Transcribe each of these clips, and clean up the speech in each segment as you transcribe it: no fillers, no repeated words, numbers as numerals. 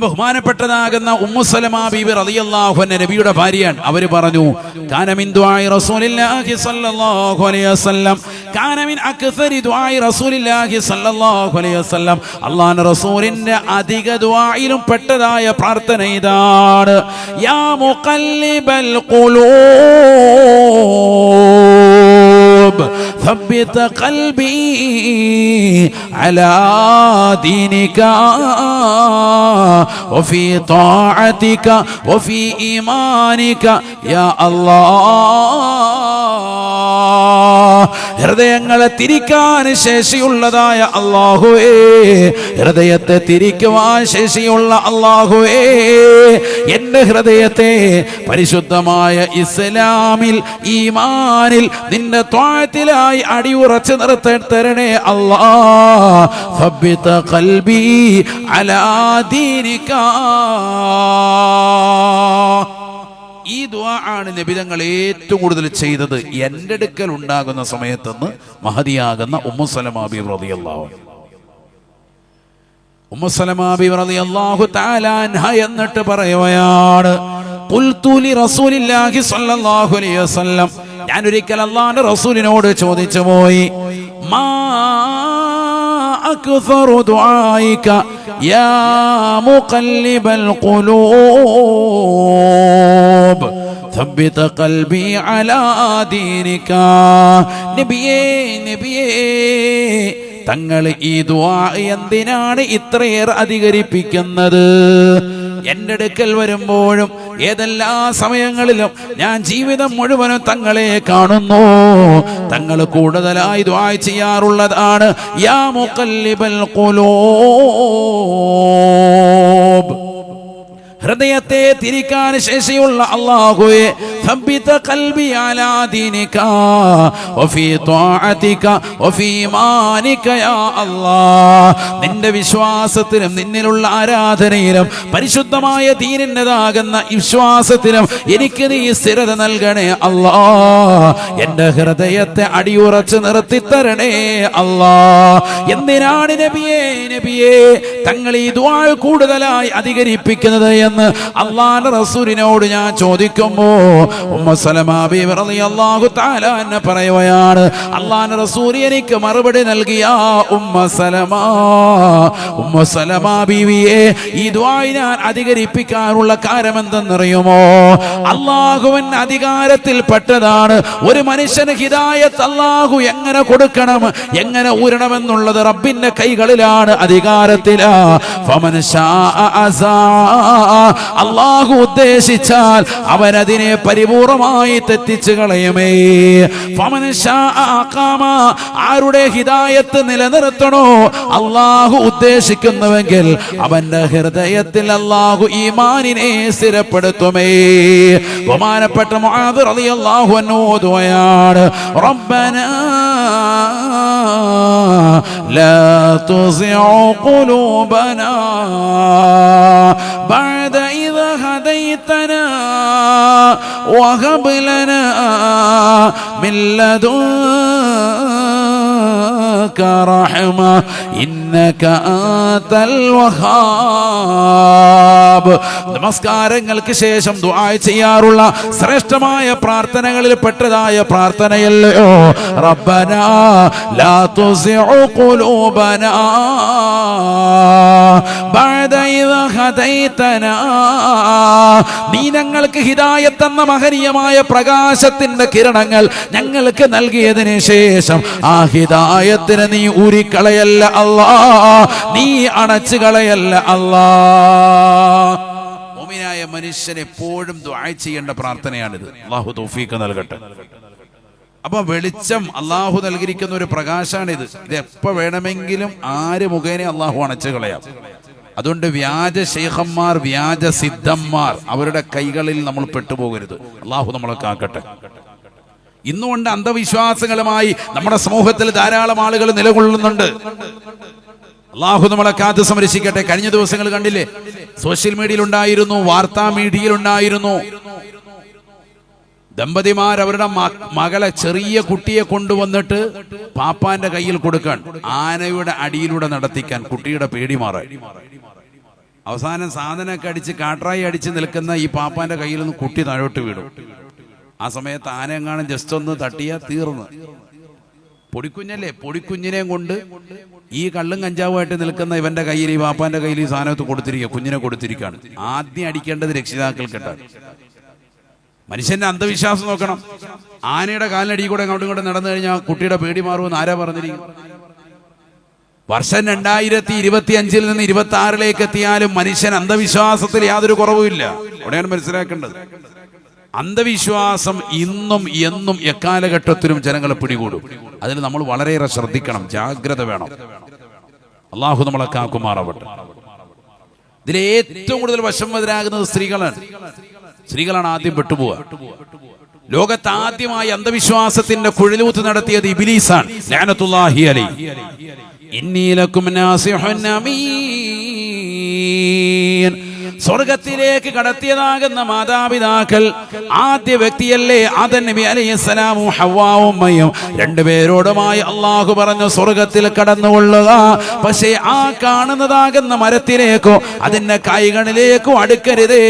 ബഹുമാനപ്പെട്ടതാകുന്ന Umm സലമാ ബീവി റളിയല്ലാഹു അൻഹ നബിയുടെ ഭാര്യയാണ്. അവര് പറഞ്ഞു, കാന മിൻ ദുആഇ റസൂലില്ലാഹി സ്വല്ലല്ലാഹു അലൈഹി വസല്ലം, കാന മിൻ അക്സരി ദുആഇ റസൂലില്ലാഹി സ്വല്ലല്ലാഹു അലൈഹി വസല്ലം, അല്ലാഹുവിന്റെ റസൂലിന്റെ അധിക ദുആയിലും പെട്ടതായ പ്രാർത്ഥന ഇതാണ്, യാ മുഖല്ലിബൽ ഖുലൂബ് ثبت قلبي على دينك وفي طاعتك وفي إيمانك يا الله. ഹൃദയങ്ങളെ തിരിക്കാൻ ശേഷിയുള്ളതായ അല്ലാഹുവേ, ഹൃദയത്തെ തിരിക്കുവാൻ ശേഷിയുള്ള അല്ലാഹുവേ, എന്റെ ഹൃദയത്തെ പരിശുദ്ധമായ ഇസ്ലാമിൽ ഈമാനിൽ നിന്റെ ത്വാഅത്തിലായി അടിയുറച്ച് നിർത്തണേ അല്ലാഹ്. സബ്ബിത ഖൽബി അലാ ദീനിക. ഈ ദുആ ആണ് നബി തങ്ങൾ ഏറ്റവും കൂടുതൽ ചെയ്തത് എൻ്റെ അടുക്കൽ ഉണ്ടാകുന്ന സമയത്തെന്ന് മഹദിയാകുന്ന ഉമ്മു സലമാ ബിവി റളിയല്ലാഹു അൻഹ. ഉമ്മു സലമാ ബിവി റളിയല്ലാഹു തആല അൻഹ എന്നിട്ട് പറയുകയാണ്, ഖുൽതു ലി റസൂലില്ലാഹി സ്വല്ലല്ലാഹു അലൈഹി വസല്ലം, ഞാൻ ഒരിക്കൽ അല്ലാഹുവിന്റെ റസൂലിനോട് ചോദിച്ചു പോയി, മാ അക്സറു ദുആയിക യാ മുഖല്ലിബൽ ഖുലൂബ് ثبت قلبي على دينك. നബിയേ നബിയേ, തങ്ങൾ ഈ ദുആ എന്തിനാണ് ഇത്രയേറെ അധികരിപ്പിക്കുന്നത്? എൻ്റെ അടുക്കൽ വരുമ്പോഴും ഏതെല്ലാ സമയങ്ങളിലും ഞാൻ ജീവിതം മുഴുവനും തങ്ങളെ കാണുന്നു. തങ്ങൾ കൂടുതലായി ദുആ ചെയ്യാറുള്ളതാണ്, യാ മുഖല്ലിബൽ ഖുലൂബ്, ഹൃദയത്തെ തിരിക്കാൻ ശേഷിയുള്ള അല്ലാഹുവേ, ثبت قلبي على دينك وفي طاعتك وفي إيمانك يا الله. നിന്റെ വിശ്വാസത്തിലും നിന്നിലുള്ള ആരാധനയിലും പരിശുദ്ധമായ ദീനിൻ്റെതാകുന്ന വിശ്വാസത്തിലും എനിക്ക് നീ സ്ഥിരത നൽകണേ അല്ലാഹ്. എൻ്റെ ഹൃദയത്തെ അടിയുറച്ച് നിർത്തിത്തരണേ അല്ലാഹ്. എന്തിനാണ് നബിയേ നബിയേ തങ്ങൾ ഈ ദുആ കൂടുതലായി അധികരിപ്പിക്കുന്നത് എന്ന് അല്ലാഹുവിന്റെ റസൂലിനോട് ഞാൻ ചോദിക്കുമ്പോ ഉമ്മു സലമാ ബിവി റളിയല്ലാഹു തആല അൻഹ പറയുകയാണ്, അല്ലാഹുവിന്റെ റസൂൽ എനിക്ക് മറുപടി നൽകിയ ഉമ്മു സലമാ ബിവിയെ, ഈ ദുആ ഞാൻ അധികരിപ്പിക്കാനുള്ള കാരണം എന്തെന്നറിയുമോ? അല്ലാഹുവിന്റെ അധികാരത്തിൽ പെട്ടതാണ് ഒരു മനുഷ്യന് ഹിദായത്ത് അല്ലാഹു എങ്ങനെ കൊടുക്കണം, എങ്ങനെ ഊരണമെന്നുള്ളത് റബ്ബിന്റെ കൈകളിലാണ്, അധികാരത്തിലാ. ഫമൻ ശാഅ അസാ, അല്ലാഹു ഉദ്ദേശിച്ചാൽ അവനതിനെ പരിപൂർണമായി തെറ്റിച്ചു കളയുമേ. ഫമൻ ശാഅ അഖാമ, ആരുടെ ഹിദായത്ത് നിലനിർത്തണോ അല്ലാഹു ഉദ്ദേശിക്കുന്നുവെങ്കിൽ അവന്റെ ഹൃദയത്തിൽ അല്ലാഹു ഈമാനിനെ സ്ഥിരപ്പെടുത്തുമേ. ബഹുമാനപ്പെട്ട മുആദ് റളിയല്ലാഹു അൻഹു ഓതുകയാണ്, റബ്ബനാ ലാ തുസിഉ ഖുലൂബനാ ബഅദ ഇദ് ഹദൈതനാ വഹബ് ലനാ മിൻ ലദുൻക റഹ്മ ഇന്നക അൻതൽ വഹാബ്. നമസ്കാരങ്ങൾക്ക് ശേഷം ദുആ ചെയ്യാറുള്ള ശ്രേഷ്ഠമായ പ്രാർത്ഥനകളിൽ പെട്ടതായ പ്രാർത്ഥനയല്ലയോ റബ്ബനാ ലാ തുസിഉ ഖുലൂബനാ ബഅദ ഇദ് ഹദൈതനാ. നീ ഞങ്ങൾക്ക് ഹിദായത്ത് എന്ന മഹനീയമായ പ്രകാശത്തിന്റെ കിരണങ്ങൾ ഞങ്ങൾക്ക് നൽകിയതിന് ശേഷം ആ ഹിദായത്തിനെ നീ ഊരിക്കളയല്ല അല്ലാ, നീ അണച്ചു കളയല്ല അല്ലാ. മുഅ്മിനായ മനുഷ്യൻ എപ്പോഴും ദുആ ചെയ്യേണ്ട പ്രാർത്ഥനയാണിത്. അല്ലാഹു തൗഫീഖ് നൽകട്ടെ. അപ്പൊ വെളിച്ചം അല്ലാഹു നൽകിയിരിക്കുന്ന ഒരു പ്രകാശമാണിത്. ഇത് എപ്പോ വേണമെങ്കിലും ആര് മുഖേന അല്ലാഹു അണച്ചു കളയാം. അതുകൊണ്ട് വ്യാജ ശൈഖന്മാർ, വ്യാജ സിദ്ധന്മാർ, അവരുടെ കൈകളിൽ നമ്മൾ പെട്ടുപോകരുത്. അല്ലാഹു നമ്മളെ കാക്കട്ടെ. ഇന്നുകൊണ്ട് അന്ധവിശ്വാസങ്ങളുമായി നമ്മുടെ സമൂഹത്തിൽ ധാരാളം ആളുകൾ നിലകൊള്ളുന്നുണ്ട്. അല്ലാഹു നമ്മളെ കാത്ത് സംരക്ഷിക്കട്ടെ. കഴിഞ്ഞ ദിവസങ്ങൾ കണ്ടില്ലേ, സോഷ്യൽ മീഡിയയിൽ ഉണ്ടായിരുന്നു, വാർത്താ മീഡിയയിൽ ഉണ്ടായിരുന്നു, ദമ്പതിമാർ അവരുടെ മകളെ, ചെറിയ കുട്ടിയെ കൊണ്ടുവന്നിട്ട് പാപ്പാന്റെ കയ്യിൽ കൊടുക്കാൻ, ആനയുടെ അടിയിലൂടെ നടത്തിക്കാൻ, കുട്ടിയുടെ പേടി മാറാൻ. അവസാനം സാധനമൊക്കെ അടിച്ച് കാട്രായി അടിച്ച് നിൽക്കുന്ന ഈ പാപ്പാന്റെ കയ്യിൽ നിന്ന് കുട്ടി താഴോട്ട് വീടും. ആ സമയത്ത് ആനയെങ്ങാനും ജസ്റ്റ് ഒന്ന് തട്ടിയാൽ തീർന്ന്. പൊടിക്കുഞ്ഞല്ലേ, പൊടിക്കുഞ്ഞിനെയും കൊണ്ട് ഈ കള്ളും കഞ്ചാവുമായിട്ട് നിൽക്കുന്ന ഇവന്റെ കയ്യിൽ, ഈ പാപ്പാന്റെ കയ്യിൽ ഈ സാധനത്ത് കൊടുത്തിരിക്കുക, കുഞ്ഞിനെ കൊടുത്തിരിക്കുകയാണ്. ആദ്യം അടിക്കേണ്ടത് രക്ഷിതാക്കൾക്കിട്ടാണ്. മനുഷ്യന്റെ അന്ധവിശ്വാസം നോക്കണം. ആനയുടെ കാലിനടി കൂടെ അങ്ങോട്ടും ഇങ്ങോട്ടും നടന്നു കഴിഞ്ഞാൽ കുട്ടിയുടെ പേടി മാറുമെന്ന് ആരാ പറഞ്ഞിരിക്കും? വർഷം 2025 നിന്ന് 26 എത്തിയാലും മനുഷ്യൻ അന്ധവിശ്വാസത്തിൽ യാതൊരു കുറവുമില്ല. അവിടെയാണ് മനസ്സിലാക്കേണ്ടത്. അന്ധവിശ്വാസം ഇന്നും എന്നും എക്കാലഘട്ടത്തിലും ജനങ്ങളെ പിടികൂടും. അതിന് നമ്മൾ വളരെയേറെ ശ്രദ്ധിക്കണം, ജാഗ്രത വേണം. അള്ളാഹു നമ്മളെ കാക്കുമാറാവട്ടെ. ഇതിൽ ഏറ്റവും കൂടുതൽ വശംവദരാകുന്നത് സ്ത്രീകളാണ് ആദ്യം പെട്ടുപോവുക. ലോകത്ത് ആദ്യമായി അന്ധവിശ്വാസത്തിന്റെ കുഴലൂത്ത് നടത്തിയത് ഇബ്ലീസാണ്, ലഅനത്തുല്ലാഹി അലൈഹി. ഇന്നീ ലക്കും നാസിഹുൻ അമീൻ. സ്വർഗത്തിലേക്ക് കടത്തിയതാകുന്ന മാതാപിതാക്കൾ ആദ്യ വ്യക്തിയല്ലേ ആദം നബി അലൈഹിസ്സലാമും ഹവ്വാവും ഉമ്മയും. രണ്ടുപേരോടുമായി അള്ളാഹു പറഞ്ഞു സ്വർഗത്തിൽ കടന്നുകൊള്ളുക. പക്ഷേ ആ കാണുന്നതാകുന്ന മരത്തിലേക്കോ അതിന്റെ കായ്കളിലേക്കോ അടുക്കരുതേ.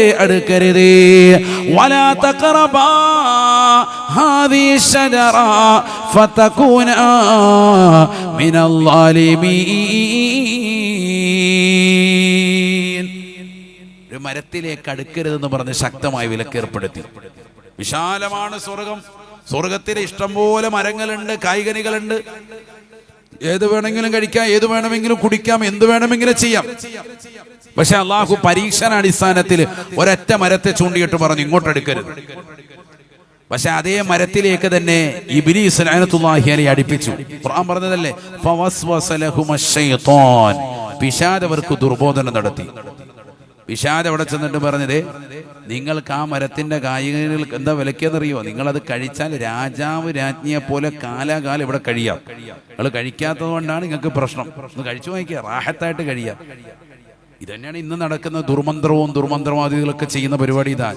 വലാ തഖറബാ ഹാദിഹി ശജറ ഫതകൂനാ മിനൽ ളാലിമീൻ. ഒരു മരത്തിലേക്ക് അടുക്കരുതെന്ന് പറഞ്ഞ് ശക്തമായി വിലക്കേർപ്പെടുത്തി. വിശാലമാണ് സ്വർഗം. സ്വർഗത്തിൽ ഇഷ്ടംപോലെ മരങ്ങളുണ്ട്, കായ്കനികളുണ്ട്. ഏത് വേണമെങ്കിലും കഴിക്കാം, ഏത് വേണമെങ്കിലും കുടിക്കാം, എന്ത് വേണമെങ്കിലും ചെയ്യാം. പക്ഷെ അള്ളാഹു പരീക്ഷണാടിസ്ഥാനത്തിൽ ഒരൊറ്റ മരത്തെ ചൂണ്ടിയിട്ട് പറഞ്ഞു ഇങ്ങോട്ടെടുക്കരുത്. പക്ഷെ അതേ മരത്തിലേക്ക് തന്നെ ഇബ്ലീസ് ലഅനത്തുല്ലാഹി അലൈഹി അടുപ്പിച്ചു. ഖുർആൻ പറഞ്ഞതല്ലേ, ഫവസ്വസ ലഹുമശ്ശൈത്വാൻ. പിശാച് അവർക്ക് ദുർബോധനം നടത്തി. പിശാച് അവിടെ ചെന്നിട്ട് പറഞ്ഞത്, നിങ്ങൾക്ക് ആ മരത്തിന്റെ കായ്കൾ എന്താ വിലക്കെന്നറിയോ? നിങ്ങളത് കഴിച്ചാൽ രാജാവ് രാജ്ഞിയെ പോലെ കാലാകാലം ഇവിടെ കഴിയാം. നിങ്ങൾ കഴിക്കാത്തത് കൊണ്ടാണ് നിങ്ങൾക്ക് പ്രശ്നം. ഒന്ന് കഴിച്ചു നോക്കിയാ റാഹത്തായിട്ട് കഴിയാം. ഇതന്നെയാണ് ഇന്ന് നടക്കുന്ന ദുർമന്ത്രവാദികളൊക്കെ ചെയ്യുന്ന പരിപാടി. ഇതാ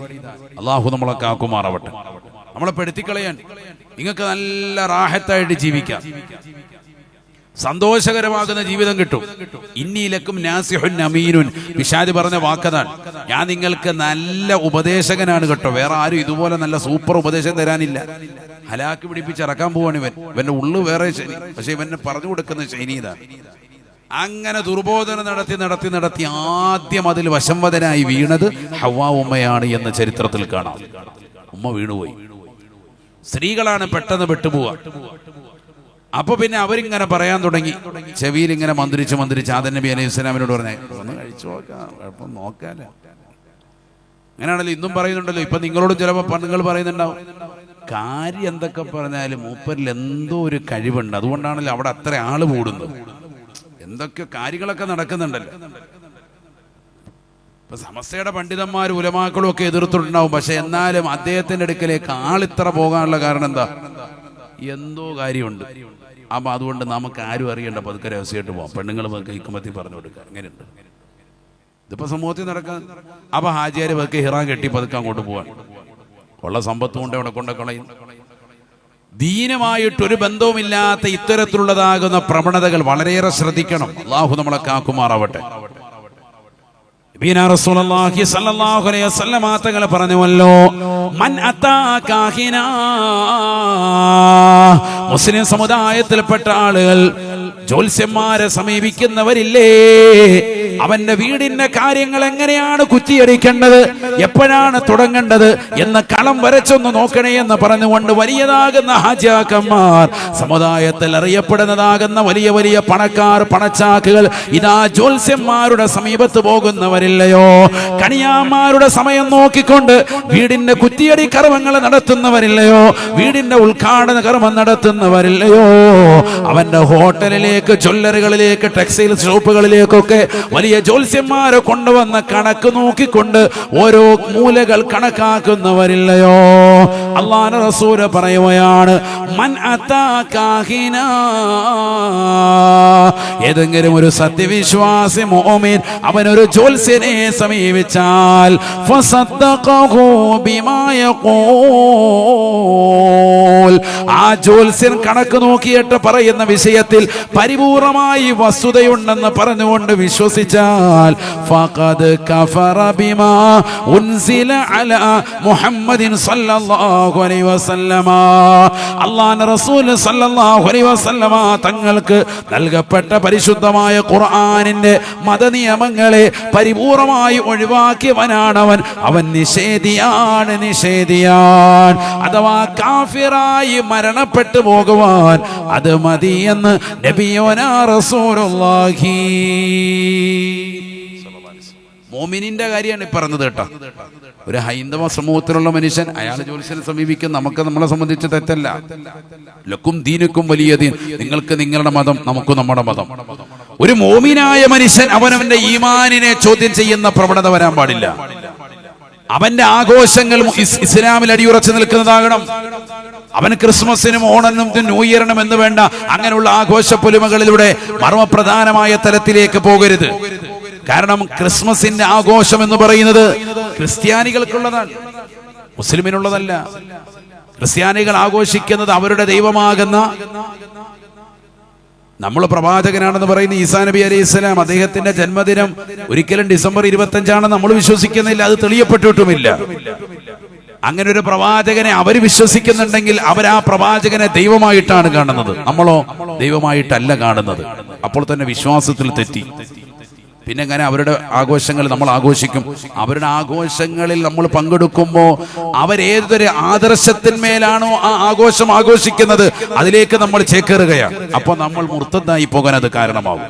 അള്ളാഹു നമ്മളെ കാക്കുമാറാവട്ടെ. നമ്മളെ പെടുത്തിക്കളയാൻ. നിങ്ങൾക്ക് നല്ല റാഹത്തായിട്ട് ജീവിക്കാം, സന്തോഷകരമാകുന്ന ജീവിതം കിട്ടും. ഇന്നീലക്കും നാസിഹുൻ അമീനുൻ. പിശാച് പറഞ്ഞ വാക്കതാണ്, ഞാൻ നിങ്ങൾക്ക് നല്ല ഉപദേശകനാണ് കേട്ടോ. വേറെ ആരും ഇതുപോലെ നല്ല സൂപ്പർ ഉപദേശം തരാനില്ല. ഹലാക്ക് പിടിപ്പിച്ച് ഇറക്കാൻ പോവാണ് ഇവൻ. ഇവന്റെ ഉള്ളു വേറെ ശനി, പക്ഷെ ഇവനെ പറഞ്ഞു കൊടുക്കുന്ന ശനി ഇതാണ്. അങ്ങനെ ദുർബോധനം നടത്തി ആദ്യം അതിൽ വശംവദനായി വീണത് ഹവ്വാ ഉമ്മയാണ് എന്ന് ചരിത്രത്തിൽ കാണാം. ഉമ്മ വീണുപോയി. സ്ത്രീകളാണ് പെട്ടെന്ന് പെട്ടുപോവുക. അപ്പൊ പിന്നെ അവരിങ്ങനെ പറയാൻ തുടങ്ങി. ചെവിയിൽ ഇങ്ങനെ മന്ത്രിച്ച് ആദം നബി അലൈഹി സ്വലാമിനോട് പറഞ്ഞേ, ഒന്ന് കഴിച്ചു നോക്കാം, കുഴപ്പം നോക്കാലോ. അങ്ങനെയാണല്ലോ ഇന്നും പറയുന്നുണ്ടല്ലോ. ഇപ്പൊ നിങ്ങളോടും ചിലപ്പോൾ പെണ്ണുങ്ങൾ പറയുന്നുണ്ടാവും. കാര്യം എന്തൊക്കെ പറഞ്ഞാലും മൂപ്പരിൽ എന്തോ ഒരു കഴിവുണ്ട്, അതുകൊണ്ടാണല്ലോ അവിടെ അത്ര ആള് കൂടുന്നത്. എന്തൊക്കെ കാര്യങ്ങളൊക്കെ നടക്കുന്നുണ്ടല്ലോ. ഇപ്പൊ സമസ്തയുടെ പണ്ഡിതന്മാരും ഉലമാക്കളും ഒക്കെ എതിർത്തിട്ടുണ്ടാവും. പക്ഷെ എന്നാലും അദ്ദേഹത്തിന്റെ അടുക്കലേക്ക് ആളിത്ര പോകാനുള്ള കാരണം എന്താ? എന്തോ കാര്യമുണ്ട്. അപ്പൊ അതുകൊണ്ട് നമുക്ക് ആരും അറിയണ്ട, പതുക്കെ രഹസ്യമായിട്ട് പോവാം. പെണ്ണുങ്ങൾ ഹിക്മത്തിൽ പറഞ്ഞു കൊടുക്കുക. അങ്ങനെയുണ്ട് ഇതിപ്പോ സമൂഹത്തിൽ നടക്കാൻ. അപ്പൊ ഹാജിയാര് പതുക്കെ ഹിറാൻ കെട്ടി പതുക്കെ അങ്ങോട്ട് പോവാൻ. ഉള്ള സമ്പത്തും കൊണ്ട് അവിടെ കൊണ്ടുകളയും. ദീനുമായിട്ടൊരു ബന്ധവുമില്ലാത്ത ഇത്തരത്തിലുള്ളതാകുന്ന പ്രവണതകൾ വളരെയേറെ ശ്രദ്ധിക്കണം. അല്ലാഹു നമ്മളെ കാക്കുമാറാവട്ടെ. റസൂലുള്ളാഹി സ്വല്ലല്ലാഹു അലൈഹി വസല്ലം തങ്ങൾ പറഞ്ഞുവല്ലോ, മൻ അതാ കാഹിന. മുസ്ലിം സമുദായത്തിൽപ്പെട്ട ആളുകൾ ജ്യോത്സ്യന്മാരെ സമീപിക്കുന്നവരില്ലേ, അവന്റെ വീടിന്റെ കാര്യങ്ങൾ എങ്ങനെയാണ് കുറ്റിയടിക്കേണ്ടത്, എപ്പോഴാണ് തുടങ്ങേണ്ടത് എന്ന് കളം വരച്ചൊന്ന് നോക്കണേ എന്ന് പറഞ്ഞുകൊണ്ട് വലിയതാകുന്ന ഹാജിയാക്കന്മാർ, സമുദായത്തിൽ അറിയപ്പെടുന്നതാകുന്ന വലിയ വലിയ പണക്കാർ, പണച്ചാക്കുകൾ ഇതാ ജ്യോത്സ്യന്മാരുടെ സമീപത്ത് പോകുന്നവരില്ലയോ? കണിയാന്മാരുടെ സമയം നോക്കിക്കൊണ്ട് വീടിന്റെ കുറ്റിയടി കർമ്മങ്ങൾ നടത്തുന്നവരില്ലയോ? വീടിന്റെ ഉദ്ഘാടന കർമ്മം നടത്തുന്നവരില്ലയോ? അവന്റെ ഹോട്ടലിലേക്ക്, ജ്വല്ലറികളിലേക്ക്, ടെക്സ്റ്റൈൽ ഷോപ്പുകളിലേക്കൊക്കെ വലിയ ജ്യോത്സ്യന്മാരെ കൊണ്ടുവന്ന കണക്ക് നോക്കിക്കൊണ്ട് ഓരോ മൂലകൾ കണക്കാക്കുന്നവരില്ലയോ? അല്ലാഹുവിന്റെ റസൂൽ പറയുകയാണ്, മൻ അതാ കാഹിന, ഏതെങ്കിലും ഒരു സത്യവിശ്വാസി മുഅ്മിൻ അവനൊരു ജ്യോത്സ്യനെ സമീപിച്ചാൽ ഫസദ്ദഖഹു ബിമാ യഖൂൽ, ആ ജ്യോത്സ്യൻ കണക്ക് നോക്കിയിട്ട് പറയുന്ന വിഷയത്തിൽ പരിപൂർണമായി വസ്തുതയുണ്ടെന്ന് പറഞ്ഞുകൊണ്ട് വിശ്വസിച്ചാൽ ഫഖദ് കഫറ ബിമാ ഉൻസില അലാ മുഹമ്മദിൻ സല്ലല്ലാഹു അലൈഹി വസല്ലമ, അല്ലാഹുവിന്റെ റസൂൽ സല്ലല്ലാഹു അലൈഹി വസല്ലമ തങ്ങൾക്ക് നൽകപ്പെട്ട പരിശുദ്ധമായ ഖുർആനിന്റെ മതനിയമങ്ങളെ പരിപൂർണമായി ഒഴിവാക്കിയവനാണവൻ. അവൻ നിഷേധിയാണ്, നിഷേധിയാൻ. അഥവാ കാഫിറായി മരണപ്പെട്ടു പോകുവാൻ അത് മതിയെന്ന് നബിയോനാ റസൂലുള്ളാഹി. മോമിനിന്റെ കാര്യമാണ് പറഞ്ഞത് കേട്ടോ. ഒരു ഹൈന്ദവ സമൂഹത്തിലുള്ള മനുഷ്യൻ അയാൾ ജ്യോത്സ്യനെ സമീപിക്കും, നമുക്ക് നമ്മളെ സംബന്ധിച്ച് തെറ്റല്ല. ലക്കും ദീനുക്കും വലിയ ദീൻ, നിങ്ങൾക്ക് നിങ്ങളുടെ മതം, നമുക്ക് നമ്മുടെ മതം. ഒരു മോമിനായ മനുഷ്യൻ അവനവന്റെ ഈമാനിനെ ചോദ്യം ചെയ്യുന്ന പ്രവണത വരാൻ പാടില്ല. അവന്റെ ആഘോഷങ്ങൾ ഇസ്ലാമിൽ അടിയുറച്ചു നിൽക്കുന്നതാകണം. അവൻ ക്രിസ്മസിനും ഓണനും ന്യൂ ഇയറിനും എന്ന് വേണ്ട അങ്ങനെയുള്ള ആഘോഷ പൊലിമകളിലൂടെ മർമ്മപ്രധാനമായ തലത്തിലേക്ക് പോകരുത്. കാരണം ക്രിസ്മസിന്റെ ആഘോഷം എന്ന് പറയുന്നത് ക്രിസ്ത്യാനികൾക്കുള്ളതാണ്, മുസ്ലിമിനുള്ളതല്ല. ക്രിസ്ത്യാനികൾ ആഘോഷിക്കുന്നത് അവരുടെ ദൈവമാകുന്ന, നമ്മൾ പ്രവാചകനാണെന്ന് പറയുന്ന ഈസാ നബി അലൈഹി സ്വലാം, അദ്ദേഹത്തിന്റെ ജന്മദിനം ഒരിക്കലും ഡിസംബർ 25 നമ്മൾ വിശ്വസിക്കുന്നില്ല, അത് തെളിയപ്പെട്ടിട്ടുമില്ല. അങ്ങനെ ഒരു പ്രവാചകനെ അവർ വിശ്വസിക്കുന്നുണ്ടെങ്കിൽ അവർ ആ പ്രവാചകനെ ദൈവമായിട്ടാണ് കാണുന്നത്, നമ്മളോ ദൈവമായിട്ടല്ല കാണുന്നത്. അപ്പോൾ തന്നെ വിശ്വാസത്തിൽ തെറ്റി. പിന്നെ എങ്ങനെ അവരുടെ ആഘോഷങ്ങൾ നമ്മൾ ആഘോഷിക്കും? അവരുടെ ആഘോഷങ്ങളിൽ നമ്മൾ പങ്കെടുക്കുമ്പോൾ അവരേതൊരു ആദർശത്തിന്മേലാണോ ആ ആഘോഷം ആഘോഷിക്കുന്നത് അതിലേക്ക് നമ്മൾ ചേക്കേറുകയാണ്. അപ്പൊ നമ്മൾ മുർത്തദ്ദായി പോകാൻ അത് കാരണമാകും.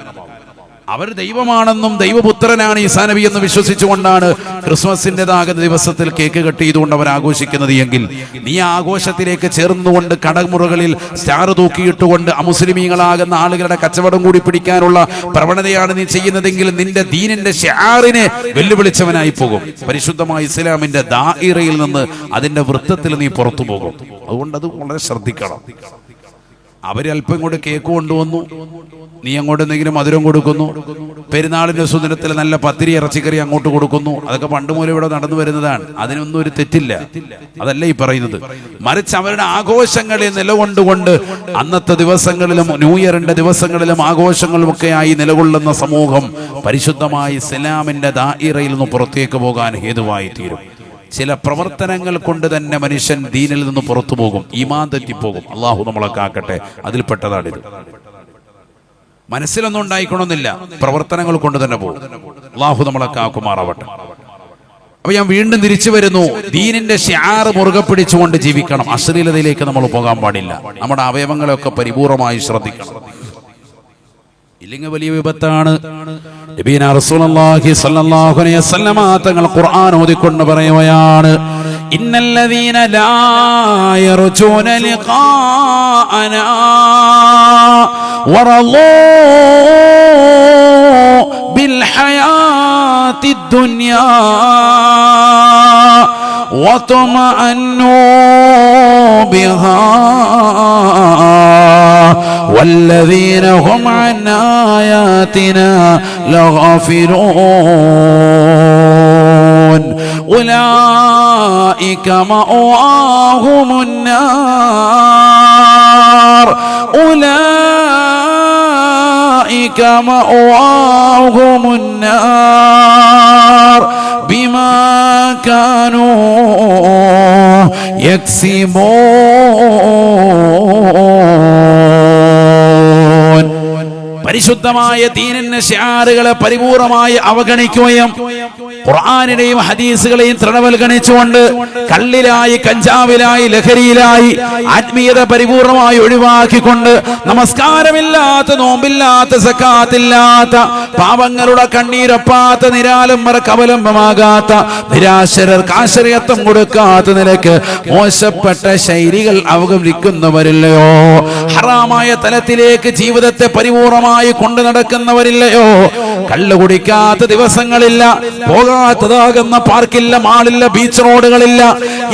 അവർ ദൈവമാണെന്നും ദൈവപുത്രനാണ് ഈസാ നബി എന്ന് വിശ്വസിച്ചുകൊണ്ടാണ് ക്രിസ്മസിൻ്റെതാകുന്ന ദിവസത്തിൽ കേക്ക് കട്ട് ചെയ്തുകൊണ്ട് അവർ ആഘോഷിക്കുന്നത് എങ്കിൽ നീ ആഘോഷത്തിലേക്ക് ചേർന്നുകൊണ്ട് കടമുറകളിൽ സ്റ്റാർ തൂക്കിയിട്ടുകൊണ്ട് അമുസ്ലിമീങ്ങളാകുന്ന ആളുകളുടെ കച്ചവടം കൂടി പിടിക്കാനുള്ള പ്രവണതയാണ് നീ ചെയ്യുന്നതെങ്കിൽ നിന്റെ ദീനിന്റെ ഷിആറിനെ വെല്ലുവിളിച്ചവനായി പോകും. പരിശുദ്ധമായ ഇസ്ലാമിന്റെ ദാഇറയിൽ നിന്ന്, അതിന്റെ വൃത്തത്തിൽ നീ പുറത്തു പോകും. അതുകൊണ്ട് അത് വളരെ ശ്രദ്ധിക്കണം. അവരല്പം കൂടെ കേക്ക് കൊണ്ടുവന്നു, നീ അങ്ങോട്ട് എന്തെങ്കിലും മധുരം കൊടുക്കുന്നു. പെരുന്നാളിന്റെ സുദിനത്തിൽ നല്ല പത്തിരി ഇറച്ചിക്കറി അങ്ങോട്ട് കൊടുക്കുന്നു. അതൊക്കെ പണ്ട് മൂലം ഇവിടെ നടന്നു വരുന്നതാണ്. അതിനൊന്നും ഒരു തെറ്റില്ല, അതല്ല ഈ പറയുന്നത്. മറിച്ച് അവരുടെ ആഘോഷങ്ങളെ നിലകൊണ്ടുകൊണ്ട് അന്നത്തെ ദിവസങ്ങളിലും ന്യൂ ഇയറിന്റെ ദിവസങ്ങളിലും ആഘോഷങ്ങളുമൊക്കെയായി നിലകൊള്ളുന്ന സമൂഹം പരിശുദ്ധമായ ഇസ്ലാമിന്റെ ദാഇറയിൽ നിന്ന് പുറത്തേക്ക് പോകാൻ ഹേതുവായി തീരും. ചില പ്രവർത്തനങ്ങൾ കൊണ്ട് തന്നെ മനുഷ്യൻ ദീനിൽ നിന്ന് പുറത്തു പോകും, ഈമാൻ തെറ്റിപ്പോകും. അള്ളാഹു നമ്മളെ കാക്കട്ടെ, അതിൽപ്പെട്ടതാണിത്. മനസ്സിലൊന്നും ഉണ്ടായിക്കണമെന്നില്ല, പ്രവർത്തനങ്ങൾ കൊണ്ട് തന്നെ പോകും. അള്ളാഹു നമ്മളെ കാക്കുമാറാവട്ടെ. അപ്പൊ ഞാൻ വീണ്ടും തിരിച്ചു വരുന്നു. ദീനിന്റെ ഷിആർ മുറുകെ പിടിച്ചുകൊണ്ട് ജീവിക്കണം. അശ്ലീലതയിലേക്ക് നമ്മൾ പോകാൻ പാടില്ല. നമ്മുടെ അവയവങ്ങളെയൊക്കെ പരിപൂർണമായി ശ്രദ്ധിക്കണം, ഇല്ലെങ്കിൽ വലിയ വിപത്താണ്. നബിയുനാ റസൂലുള്ളാഹി സ്വല്ലല്ലാഹു അലൈഹി വസല്ലമ തങ്ങൾ ഖുർആൻ ഓതിക്കൊണ്ട് പറയുകയാണ്, ഇന്നല്ലദീന ലാ യർജൂന ലിഖാഅനാ വറളൂ ബിൽ ഹയാത്തിദ് ദുനിയാ വതമഅന്നു ബിഹാ والذين هم عن آياتنا لغافلون أولئك مأواهم النار أولئك مأواهم النار بما كانوا يكسبون. പരിശുദ്ധമായ ദീനിന്റെ ശിആറുകളെ പരിപൂർണമായി അവഗണിക്കുകയും ഖുർആനിനെയും ഹദീസുകളെയും തൃണവൽഗണിച്ചുകൊണ്ട് കള്ളിലായി, കഞ്ചാവിലായി, ലഹരിയിലായി ആത്മീയത പരിപൂർണമായി ഒഴിവാക്കിക്കൊണ്ട് നമസ്കാരമില്ലാത്ത, നോമ്പില്ലാത്ത, സക്കാത്തില്ലാത്ത, പാപങ്ങളുടെ കണ്ണീരൊപ്പാത്ത, നിരാലംബർക്ക് അവലംബമാകാത്ത, നിരാശരർക്ക് ആശ്രയത്വം കൊടുക്കാത്ത നിലക്ക് മോശപ്പെട്ട ശൈലികൾ അവഗണിക്കുന്നവരില്ലയോ? ഹറാമായ തലത്തിലേക്ക് ജീവിതത്തെ പരിപൂർണമായി കൊണ്ടു നടക്കുന്നവരില്ലയോ? കള്ളു കുടിക്കാത്ത ദിവസങ്ങളില്ല, പോകാത്തതാകുന്ന പാർക്കില്ല, മാളില്ല, ബീച്ച് റോഡുകളില്ല,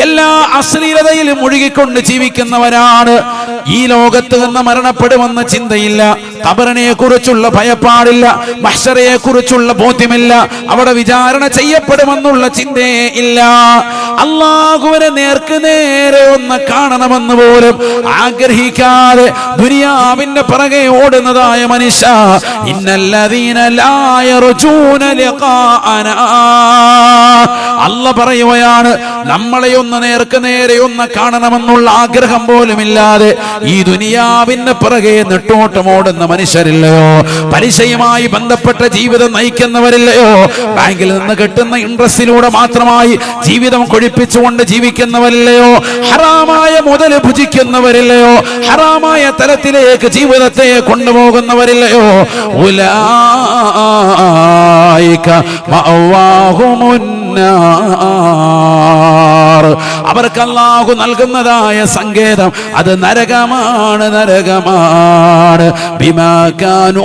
എല്ലാ അശ്ലീലതയിലും മുഴുകിക്കൊണ്ട് ജീവിക്കുന്നവരാണ്. ഈ ലോകത്ത് നിന്ന് മരണപ്പെടുമെന്ന ചിന്തയില്ല, ഖബറിനെ കുറിച്ചുള്ള ഭയപ്പാടില്ല, മഹ്ശറയെ കുറിച്ചുള്ള ബോധ്യമില്ല, അവിടെ വിചാരണ ചെയ്യപ്പെടുമെന്നുള്ള ചിന്തയേ ഇല്ല. അല്ലാഹുവിനെ നേർക്ക് നേരെ ഒന്ന് കാണണമെന്ന് പോലും ആഗ്രഹിക്കാതെ ദുനിയാവിന്റെ പിറകെ ഓടുന്നതായ മനുഷ്യ, ഇന്നല്ലദീന ലാ യർജൂന ലിഖാഅനാ, അല്ലാഹ് പറയുകയാണ്, നമ്മളെ ഒന്ന് നേർക്ക് നേരെ ഒന്ന് കാണണമെന്നുള്ള ആഗ്രഹം പോലുമില്ലാതെ ഈ ദുനിയാവിന്റെ പിറകെ നെട്ടോട്ടമോടുന്ന മനുഷ്യരില്ലയോ? പലിശയുമായി ബന്ധപ്പെട്ട ജീവിതം നയിക്കുന്നവരില്ലയോ? ബാങ്കിൽ നിന്ന് കിട്ടുന്ന ഇൻട്രസ്റ്റിലൂടെ മാത്രമായി ജീവിതം കൊഴിപ്പിച്ചുകൊണ്ട് ജീവിക്കുന്നവരില്ലയോ? ഹറാമായ മുതൽ ഭുജിക്കുന്നവരില്ലയോ? ഹറാമായ തലത്തിലേക്ക് ജീവിതത്തെ കൊണ്ടുപോകുന്നവരില്ലയോ? ഉലൈക മഅവാഹുമുന്നാർ, അവർക്ക് അല്ലാഹു നൽകുന്നതായ സങ്കേതം അത് നരകമാണ്, നരകമാണ്. ബിമാ കാനൂ